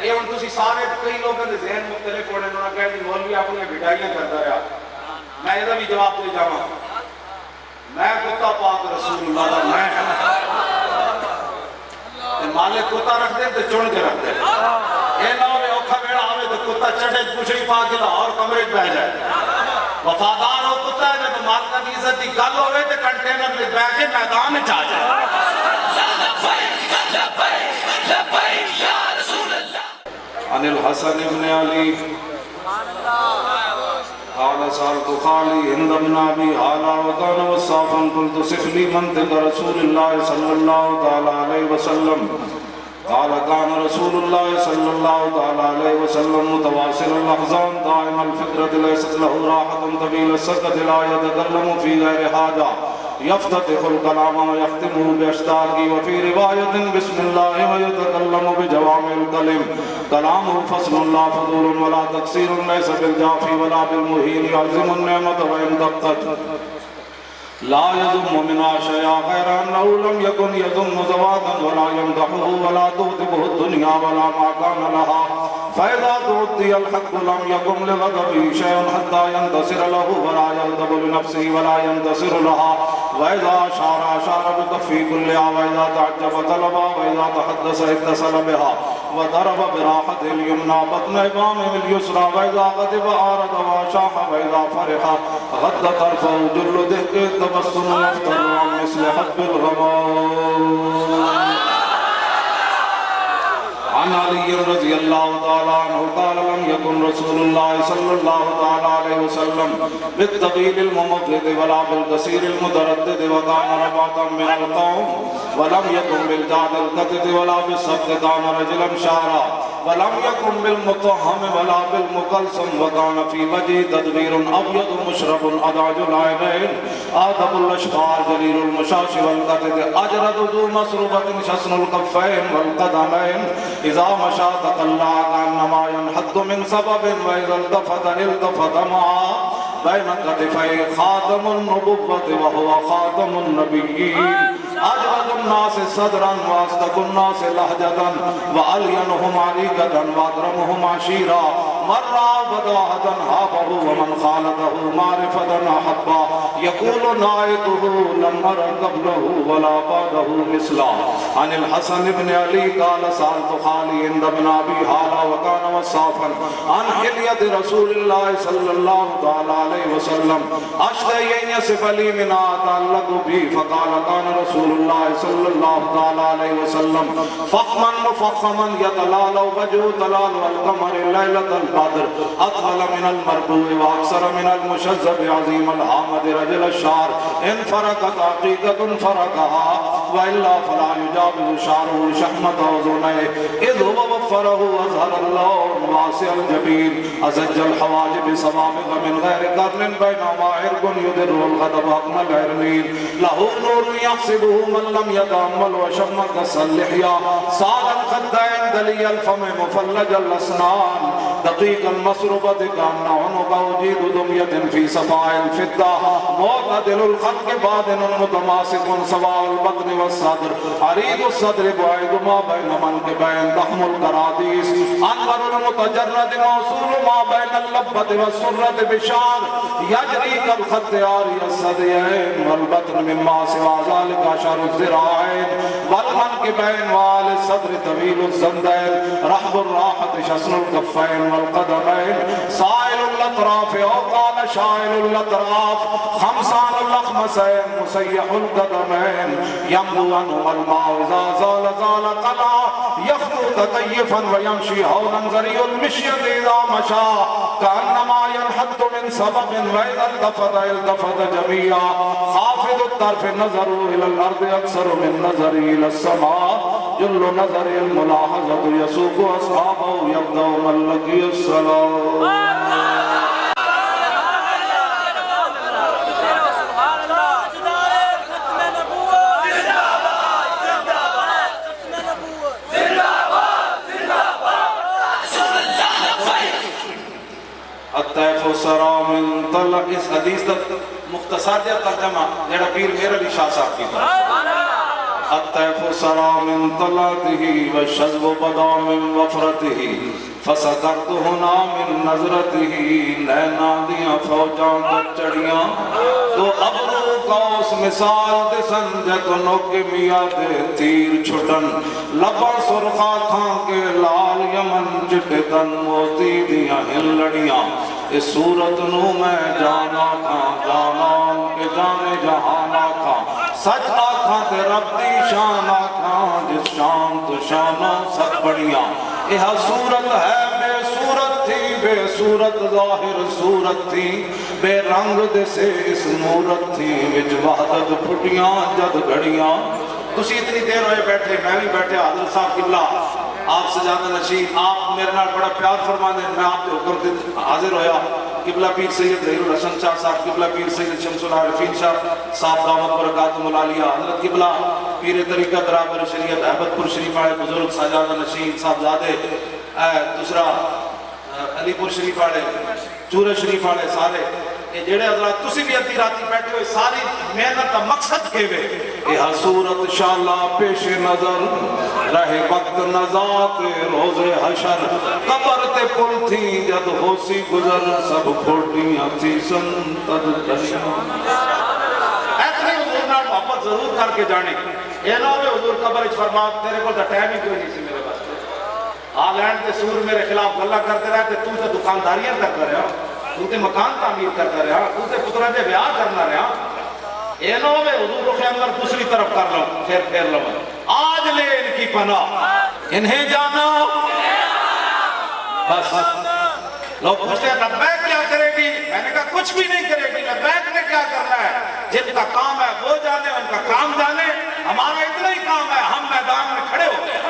Speaker 1: یہ ان تسی سارے کئی لوگوں کے ذہن مختلف ہونے انہوں نے کہا کہ مولوی اپنی بھٹائیاں کرتا رہا۔ میں یہ بھی جواب دے جاؤں، میں کتا پاک رسول اللہ دا میں مالک کتا رکھ دیں تو چن کے رکھ دیں۔ یہ نہ ہوئے اوکھا بیڑا آوے تو کتا چڑھے پوچھڑی پا کے لاہور کمرے پہ جائے۔ وفادار ہو کتا ہے جب مالکہ کی عزت کی گل ہوئے تو کنٹینر میں بیٹھ کے میدان میں چاہ جائے۔ عن الحسن بن علی قال سألت خالي عند ابن أبي هالة وكان وصافا قلت صف لي منطق رسول الله صلى الله تعالى عليه وسلم قال كان رسول الله صلى الله تعالى عليه وسلم متواصل الأحزان دائم الفكرة ليست له راحة طويل السكت لا يتكلم في غير حاجة يفتتح الكلام ويختمه بأشتاقه وفي رواية بسم الله ويتكلم بجوامع الكلم كلامه فصل لا فضول ولا تقصير ليس بالجافي ولا بالمهين يعظم النعمة وإن دقت لا يذم منها شيئا غير أنه لم يكن يذم زوادا ولا يمدحه ولا تغضبه الدنيا ولا ما كان لها فإذا تعطي الحق لم يكن لغضبه شيء حتى ينتصر له ولا يغضب لنفسه ولا ينتصر لها وإذا أشار بكفه كلها وإذا تعجب طلبا وإذا تحدث اتصل بها وضرب براحته اليمنى بطن إمامه اليسرى وإذا غضب أعرض وأشاح وإذا فرح غض طرفه جل دهك التبسم يفتر عن مثل حب الغمام عن علي رضي الله تعالى عنه قال لم يكن رسول الله صلى الله تعالى عليه وسلم بالطويل الممضض ولا بالقصير المتردد وكان ربعة من القوم ولم يكن بالجعد الكتد ولا بالسبت كان رجلا شعرا ولم يكن بالمطهم ولا بالمقلصم وكان في وجهه تدبير أبيض مشرب أدعج العينين آدب الأشقار جليل المشاش والقتد أجرد ذو مسروبة شسن الكفين والقدمين إذا مشى تقلع كأنما ينحد من سبب وإذا التفت معه بين كتفيه خاتم النبوة وهو خاتم النبيين أجود الناس صدرا وأصدق الناس لهجة وألينهم عليقة وأكرمهم عشيرا من رأى بداهة هابه ومن خالته معرفة أحبا يقول نايته لم أر قبله ولا بعده مثلا عن الحسن بن علي قال سألت خالي عند ابن أبي هالة وكان وصافا عن حلية رسول الله صلى الله تعالى عليه وسلم أشتهي أن يصف لي من أتعلق به فقال كان رسول الله صلى الله تعالى عليه وسلم فخما مفخما يتلال وجهه تلال والقمر ليلة البدر أطول من المربوع وأكثر من المشذب عظيم الحامد رجل الشعر إن فرقت عقيقة فرقها وإلا فلا يجاوز شعره شحمة أذنيه إذ هو وفره وأظهر اللون واسع الجبين أزج الحواجب صوابغ من غير قرن بينهما عرق يدر الغضب أقم العرنين له نور يحسبه من لم يتأمل وشم قص اللحية صار الخدين دلي الفم مفلج الأسنان دقيق المسربة كأن عنق وجيد دمية في صفاء الفضة معتدل الخلق باطن متماسك سواء البطن والصدر عريض الصدر بعيد ما بين منكبين ضخم الكراديس أنور المتجرد موصول ما بين اللبة والسرة بشار يجري كالخط عاري الثديين والبطن مما سوى ذلك أشهر الذراعين والمنكبين وآل الصدر طويل الزندين رحب الراحة شسن الكفين والقدمين سائل الأطراف أو قال شائل الأطراف خمسان الأخمسين مسيح القدمين يمضو عنه الماء إذا زال قلع يخطو تكيفا ويمشي هولا زري المشي إذا مشى كأنما ينحط من سبب وإذا التفت جميعا خافض الطرف نظر إلى الأرض أكثر من نظر إلى السماء جل نظر الملاحظة يسوق أصحابه يبدأ من لقي الصلاة سرا من طلع. اس حدیث کا مختصر جا ترجمہ جڑا پیر میرا علی شاہ صاحب کی طرف الطیف سرا من طلعته والشذب بدا من وفرته فسکرت ہنا من نظرته. نینا دیاں فوجاں در چڑیاں تو ابرو کا اس مثال دے سنجت نوک میاں دے تیر چھٹن لبا سرخا تھاں کے لال یمن چٹے تن موتی دیاں ہل لڑیاں. اس صورت نو میں جانا تھا جانا کے جانے جہانا تھا سچ آکھاں تے رب دی شان آکھاں جس شان تو شانہ سب بڑیاں. یہ صورت ہے بے صورت تھی بے صورت ظاہر صورت تھی بے رنگ دے سے اس مورت تھی وچ وحدت پھٹیاں جد گھڑیاں. تسی اتنی دیر ہوئے بیٹھے میں بھی بیٹھے حضرت صاحب قبلہ آپ سجادہ نشین آپ میرے نال بڑا پیار فرما دیں. میں آپ کے حکم دے حاضر ہویا. قبلہ پیر سید ظہیر الحسن شاہ صاحب قبلہ پیر سید شمس العارفین شاہ صاحب دامت برکاتہم العالیہ حضرت قبلہ پیر طریقہ درابر شریعت احمد پور شریف والے بزرگ سجادہ نشین صاحبزادے دوسرا علی پور شریف والے چورے شریف والے سارے یہ جڑے حضرات تسی بھی ادھی راتی بیٹھے ہوئے ساری محنت کا مقصد کے وے یہ صورت انشاءاللہ پیش نظر رہے وقت نزات روز حشر قبر تے پل تھی جد ہوسی گزر سب کھوٹیاں تھی سنتد دنیا. ایتنی حضور نال محبت ضرور کر کے جانے یہ نہ ہوئے حضور قبر اچ فرما تیرے کو دا ٹائم ہی کوئی نہیں سی میرے پاس آلینڈ تے سور میرے خلاف گلہ کرتے رہے تے تو دکانداریاں کرتا رہا تو تے مکان تعمیر کرتا رہا تو تے پترہ دے بیاہ کرنا رہا. یہ نہ ہوئے حضور رخ انور دوسری طرف کر لو پھر لو آج لے ان کی پناہ انہیں جانا بس. لوگ پوچھتے ہیں لبیک کیا کرے گی میں نے کہا کچھ بھی نہیں کرے گی. لبیک نے کیا کرنا ہے جن کا کام ہے وہ جانے ان کا کام جانے ہمارا اتنا ہی کام ہے ہم میدان میں کھڑے ہو گئے.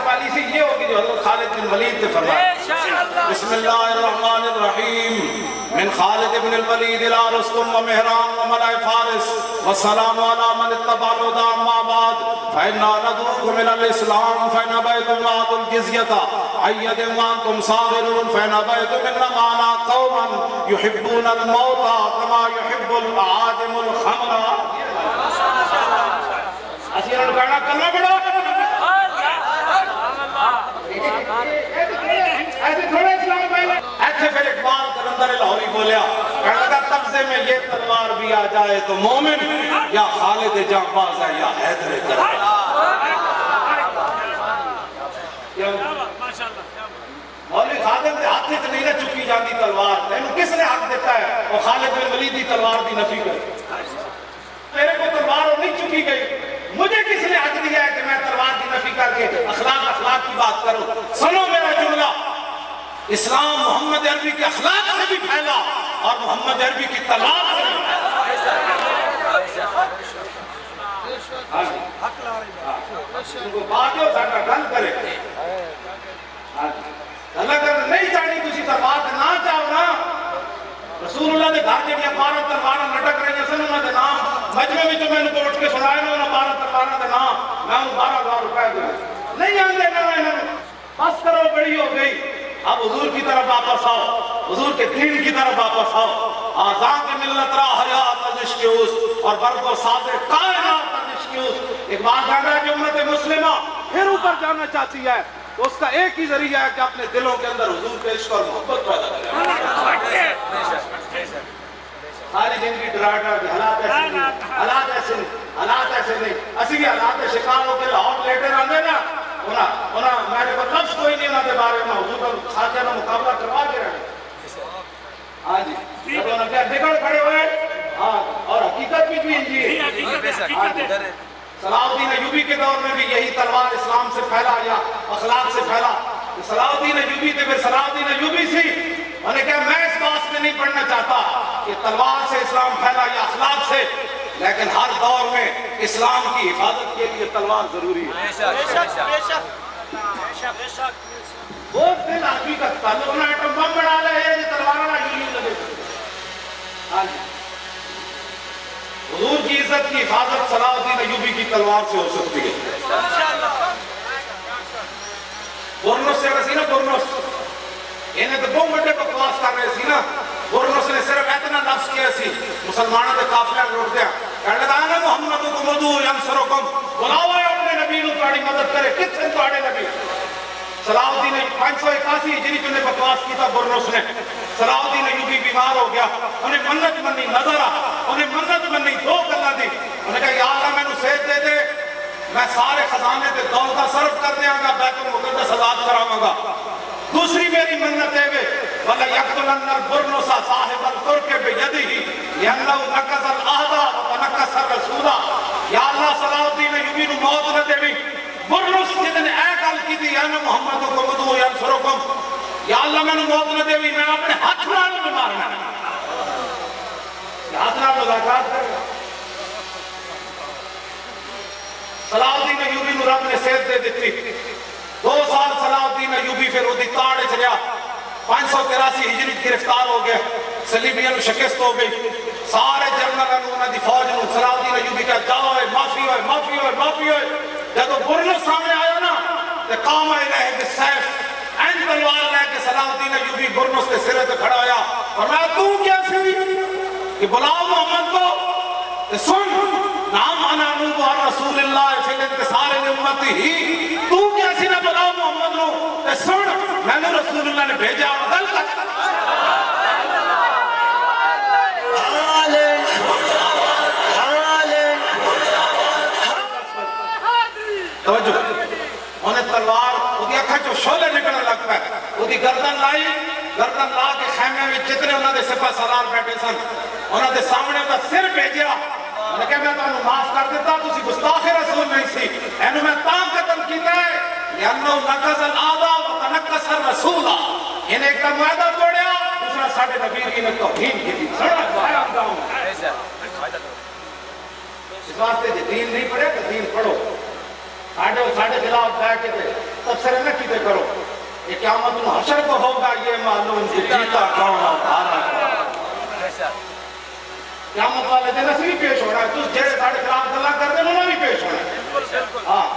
Speaker 1: پالیسی یہ ہوگی جو حضرت خالد بن ولید نے فرمایا بسم اللہ الرحمن الرحیم من خالد بن الولید الى رستم و مہران و ملائے فارس والسلام علی من اتبع الہدی اما بعد فإنا ندعوكم إلى الإسلام فإن أبيتم وآتوا الجزية أيد وأنتم صاغرون فإن أبيتم إن معنا قوما يحبون الموت كما يحب العادم الخمر. اسیرہ لکانا کرنا پڑا ایسے تھوڑے اسلام پہلے ایسے پھر اقبال قلندر لاہوری بولیا کہنے لگا تبزے میں یہ تلوار بھی آ جائے تو مومن یا خالد جانباز ہے یا حیدر کربلا. مولوی خادم دے ہاتھ سے نہیں نہ چکی جاندی تلوار تینوں کس نے حق دیتا ہے وہ خالد بن ولید دی تلوار دی نفی کرے. میرے کو تلوار نہیں چکی گئی مجھے کس نے حق دیا ہے کہ میں تلوار کی نفی کر کے اخلاق کی بات کروں. سنو میرا جملہ اسلام محمد عربی کے اخلاق سے بھی پھیلا اور محمد عربی کی تلوار سے بھی پھیلا. ان کو باقیوں ساٹھا ڈن کرے اللہ کرنے نہیں چاہنی کسی تلوار سے نہ چاہو نا. رسول اللہ نے گھر کے لئے 12 تلواریں لٹک رہی ہیں سن انہوں نے نام مجمع میں جو میں نے اٹھ کے سنائے نا 12 تلواریں دے نام میں ان 12,000 روپے دے نہیں آندے نا انہوں بس کرو بڑی ہو گئی. اب حضور کی طرف واپس آؤ حضور کے دین کی طرف واپس آؤ. آزان کے ملت را حیات عزشق اس اور برد و ساز کائنات عزشق اس. ایک بات کہہ رہا ہے کہ امت مسلمہ پھر اوپر جانا چاہتی ہے تو اس کا ایک ہی ذریعہ ہے کہ اپنے دلوں کے اندر حضور کے عشق اور محبت پیدا کریں. ساری زندگی ڈرا ڈرا کے حالات ایسے نہیں اسی بھی حالات شکار ہو کے لاہور لیٹے رہنے نا میرے کو لفظ کوئی نہیں انہوں نے بارے میں حضور کا خاصہ میں مقابلہ کروا کے رہے. ہاں جی جب انہوں نے بگڑ کھڑے ہوئے اور حقیقت بھی انجی ہے. صلاح الدین ایوبی کے دور میں بھی یہی تلوار اسلام سے پھیلا یا اخلاق سے پھیلا. صلاح الدین ایوبی تھے پھر صلاح الدین ایوبی سی انہوں نے کہا میں اس بات میں نہیں پڑھنا چاہتا کہ تلوار سے اسلام پھیلا یا اخلاق سے لیکن ہر دور میں اسلام کی حفاظت کے لیے تلوار ضروری ہے. وہ دل آدمی کا تعلق نہ ایٹم بم بنا لے یہ تلوار نہ یوں لگے. حضور کی عزت کی حفاظت صلاح الدین ایوبی کی تلوار سے ہو سکتی ہے. برنس سے رسی نا برنس انہیں تو بہت بڑے بکواس کر رہے سی نا. برنس نے صرف اتنا لفظ کیا سی مسلمانوں کے قافلے لوٹ دیا کہنے لگا نا محمد کو مدعو ینصرکم, بلاؤ اپنے نبی نو تہاڈی مدد کرے. کتنے تہاڈے نبی؟ صلاح الدین 581 ہجری جو نے بکواس کی تھا برنس نے. صلاح الدین ایوبی بیمار ہو گیا, انہیں منت منی نظر آ, انہیں منت منی دو کرنا دی. انہیں کہا یا اللہ میں نو صحت دے دے, میں سارے خزانے تے دولتہ صرف کر دیا گا, بیت المقدس آزاد کراواں گا. دوسری میری منت ہے وے وَلَا يَقْتُلَنَّ الْبُرْنُسَ صَاحِبَ الْتُرْكِ بِيَدِهِ لِأَنَّهُ نَقَضَ الْعَهْدَ وَنَقَّصَ الرَّسُولَ. یا اللہ صلاح الدین ایوبی نو موت نہ دیوی. برنس جن نے اے گل کی تھی یا محمد کو مدعو ینصرکم, یا اللہ میں نو موت نہ دیوی, میں اپنے ہاتھ نال میں مارنا, ہاتھ نال مذاکرات کرے. صلاح الدین ایوبی نو رب نے صحت دے دیتی. 2 سال صلاح الدین ایوبی پھر وہ تاڑ چلیا. 583 ہجری گرفتار ہو گیا, صلیبیاں نو شکست ہو گئی. سارے جنرل انہوں نے فوج نو صلاح الدین ایوبی کا جاؤ معافی ہوئے معافی ہوئے معافی ہوئے. جب برنس سامنے آیا نا تو قام الیہ بالسیف, این تلوار لے کے صلاح الدین ایوبی برنس کے سرے تے کھڑا ہویا. فرمایا تو کیسے کہ بلاؤ محمد کو, سن نام انا نوب رسول اللہ فی الانتصار لامتی ہی, تو کیسے نہ بلاؤ محمد نو, سن میں نے رسول اللہ نے بھیجا. گل توجہ, انہیں تلوار وہ اکھا جو شولے نکلنے لگتا ہے, وہ گردن لائی, گردن لا کے خیمے میں جتنے انہوں نے سپہ سالار بیٹھے سن انہوں نے سامنے انہوں سر بھیجیا. انہوں نے کہا میں تو انہوں معاف کر دیتا, تسی گستاخ رسول نہیں سی, انہوں میں تام قتل کیتا ہے لِأَنَّهُ نَقَضَ الْعَهْدَ وَتَنَقَّصَ الرَّسُولَ. انہیں ایک کا معاہدہ توڑیا, دوسرا ساڑھے نبی کی نے توہین کی تھی. سڑک بایا گاؤں اس واسطے جو دین نہیں پڑھے تو دین پڑھو. ساڑھے خلاف بیٹھ کے تبصرے نہ کیتے کرو. یہ قیامت الحشر کو ہوگا یہ معلوم کہ جیتا کون اور ہارا کون. قیامت والے دن اسی بھی پیش ہونا ہے, تو جیڑے ساڑھے خلاف گلا کر دیں انہوں نے بھی پیش ہونا ہے. ہاں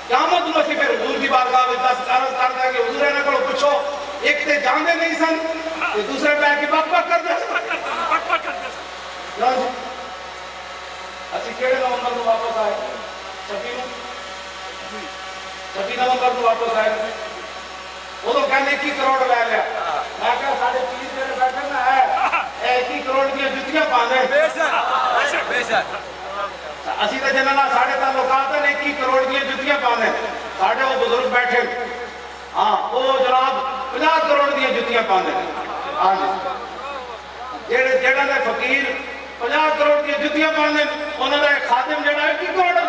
Speaker 1: قیامت نسی پھر حضور دی بارگاہ میں 10 عرض کر دیں کہ حضور نے کہو پوچھو ایک تے جاندے نہیں سن, دوسرے پہ کی بک بک کر دیں. اسی کیڑے نومبر کو واپس آئے, 26 نومبر کو واپس آئے. وہ تو کہنے 21 کروڑ لے لیا. میں کہا ساڑھے 30 میرے بیٹھے نہ ہے 21 کروڑ کی جتیاں باندھے. اسی تو جنہاں ساڑھے تعلقات ہیں 21 کروڑ کی جتیاں باندھے. ساڑھے وہ بزرگ بیٹھے, ہاں وہ جناب 50 کروڑ کی جتیاں باندھے. ہاں جی جیڑا نے فقیر 50 کروڑ کی جتیاں باندھے, انہوں نے خادم جڑا 21 کروڑ کی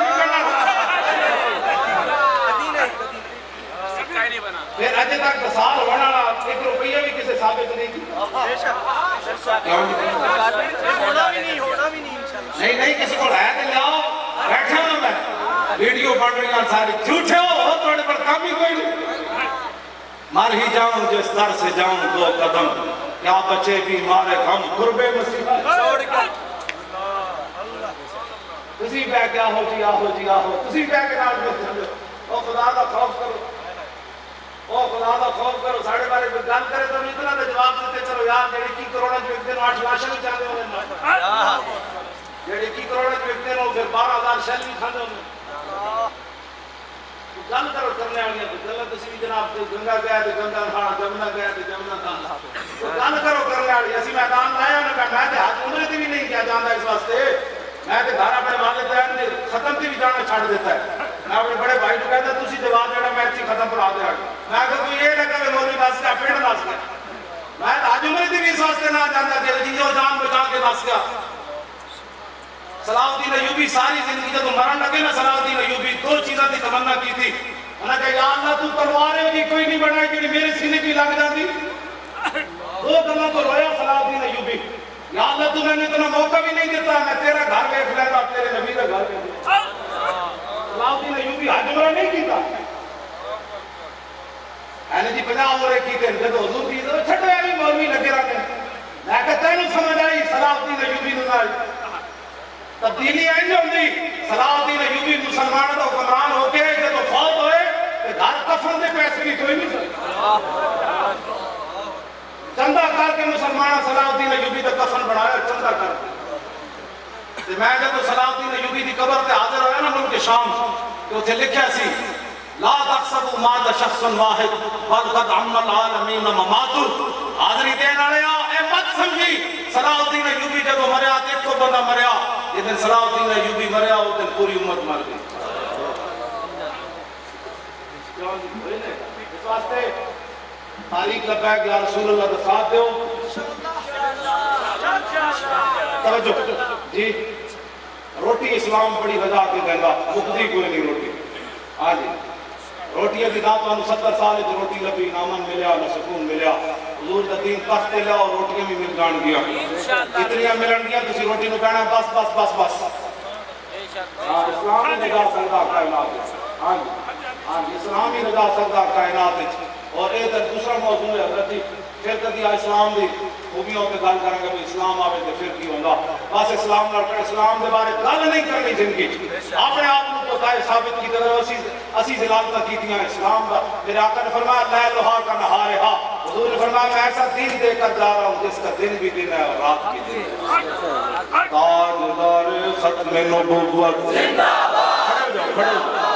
Speaker 1: پھر اجے تک سال ہونا 1 روپیہ بھی کسی ثابت نہیں کی. نہیں کسی کو رہا ہے لیاؤ, بیٹھے ہوں میں ویڈیو پڑھ رہی ہیں ساری, جھوٹے ہو توڑے پر کام ہی کوئی نہیں. مار ہی جاؤں جس در سے جاؤں 2 قدم, کیا بچے بھی مارے ہم قربے مسیح. تسی بے کیا ہو جی آہو جی آہو, تسی بے کے نال میں سمجھو. او خدا دا خوف کرو, او خدا دا خوف کرو. ساڑھے بارے کوئی گل کرے تو اتنا تو جواب دیتے چلو یار جیڑی 21 کروڑا جو ایک دن 8 لاشا نہیں چاہتے ہونے, جیڑی 21 کروڑا جو ایک دن ہو پھر 12,000 شیل بھی کھانے ہونے. گل کرو کرنے والی ہے گل تسی بھی جناب گنگا گیا تو گنگا کھانا, جمنا گیا تو جمنا کھانا. گل کرو کرنے والی. اسی میدان لایا نے کہا میں تے حج عمرے تے بھی نہیں کیا جاندا اس واسطے, میں تے گھر اپنے والدین نے ختم تے بھی جانا چھڑ دیتا ہے. میں اپنے بڑے بھائی کو کہتا تسی جواب دینا میں اچھی ختم کرا دیا. میں کہ کوئی یہ نہ کہ مولوی نس گیا پیڑ نس گیا. میں حج عمرے تے بھی اس واسطے نہ جاندا کہ جی وہ جان بچا کے نس گیا. صلاح الدین ایوبی ساری زندگی جب مرن لگے نا, صلاح الدین ایوبی 2 چیزاں کی تمنا کی تھی. انہوں نے کہا یا اللہ تو تلواریں جی کوئی نہیں بنائی جی میرے سینے کی لگ جاتی. 2 گلاں تو رویا صلاح الدین ایوبی, یا اللہ تو میں نے اتنا موقع بھی نہیں دیتا, میں تیرا گھر دیکھ لیتا, تیرے نبی کا گھر دیکھ لیتا. صلاح الدین ایوبی حج عمرہ نہیں کیتا. میں نے جی 50 عمرے کیتے ہیں جب حضور کی تو چھٹو ہے بھی مولوی لگے رہتے ہیں. میں کہتا ہے سمجھ آئی صلاح الدین ایوبی نے تبدیلی آئی نہیں ہوندی. صلاح الدین ایوبی مسلمانوں کا حکمران ہو کے جب فوت ہوئے تو گھر کفن دے پیسے بھی کوئی نہیں سکتا. چندہ کر کے مسلمان صلاح الدین ایوبی دا کفن بنایا چندہ کر کے میں جب صلاح الدین ایوبی دی قبر تے حاضر ہویا نا ملک شام تو اتھے لکھیا سی لا تحسبوا مات شخص واحد بل قد عم العالمین ممات حاضری دین والے اے مت سمجھی صلاح الدین ایوبی جب مریا تے کو بندہ مریا جس صلاح الدین ایوبی مریا اس دن پوری امت مر گئی اس واسطے تاریخ لبیک یا رسول اللہ دا ساتھ دیو توجہ جی روٹی اسلام بڑی وجہ کے دینا مقدی کوئی نہیں روٹی آجی روٹی ابھی دا تو 70 سال جو روٹی لبی نامن ملیا نہ سکون ملیا حضور دا دین تخت لیا اور روٹیاں بھی مل جان گیا اتنیاں ملن گیا تسی روٹی نو کہنا بس بس بس بس اسلام ہی نجا سکتا کائنات ہاں اسلام ہی نجا سکتا کائنات اور ایک دوسرا موضوع ہے حضرت پھر کدی اسلام دی خوبیوں پہ گل کریں گے اسلام آوے تو پھر کی ہوگا بس اسلام لڑکر اسلام دے بارے گل نہیں کرنی زندگی اپنے آپ کو پتہ ہے ثابت کی طرح اسی ضلالتہ کی دیا اسلام کا میرے آقا نے فرمایا لیلھا کا نہارھا حضور نے فرمایا میں ایسا دین دے کر جا رہا ہوں جس کا دن بھی دن ہے اور رات بھی دن ہے تاجدار ختم نبوت زندہ باد کھڑے ہو جاؤ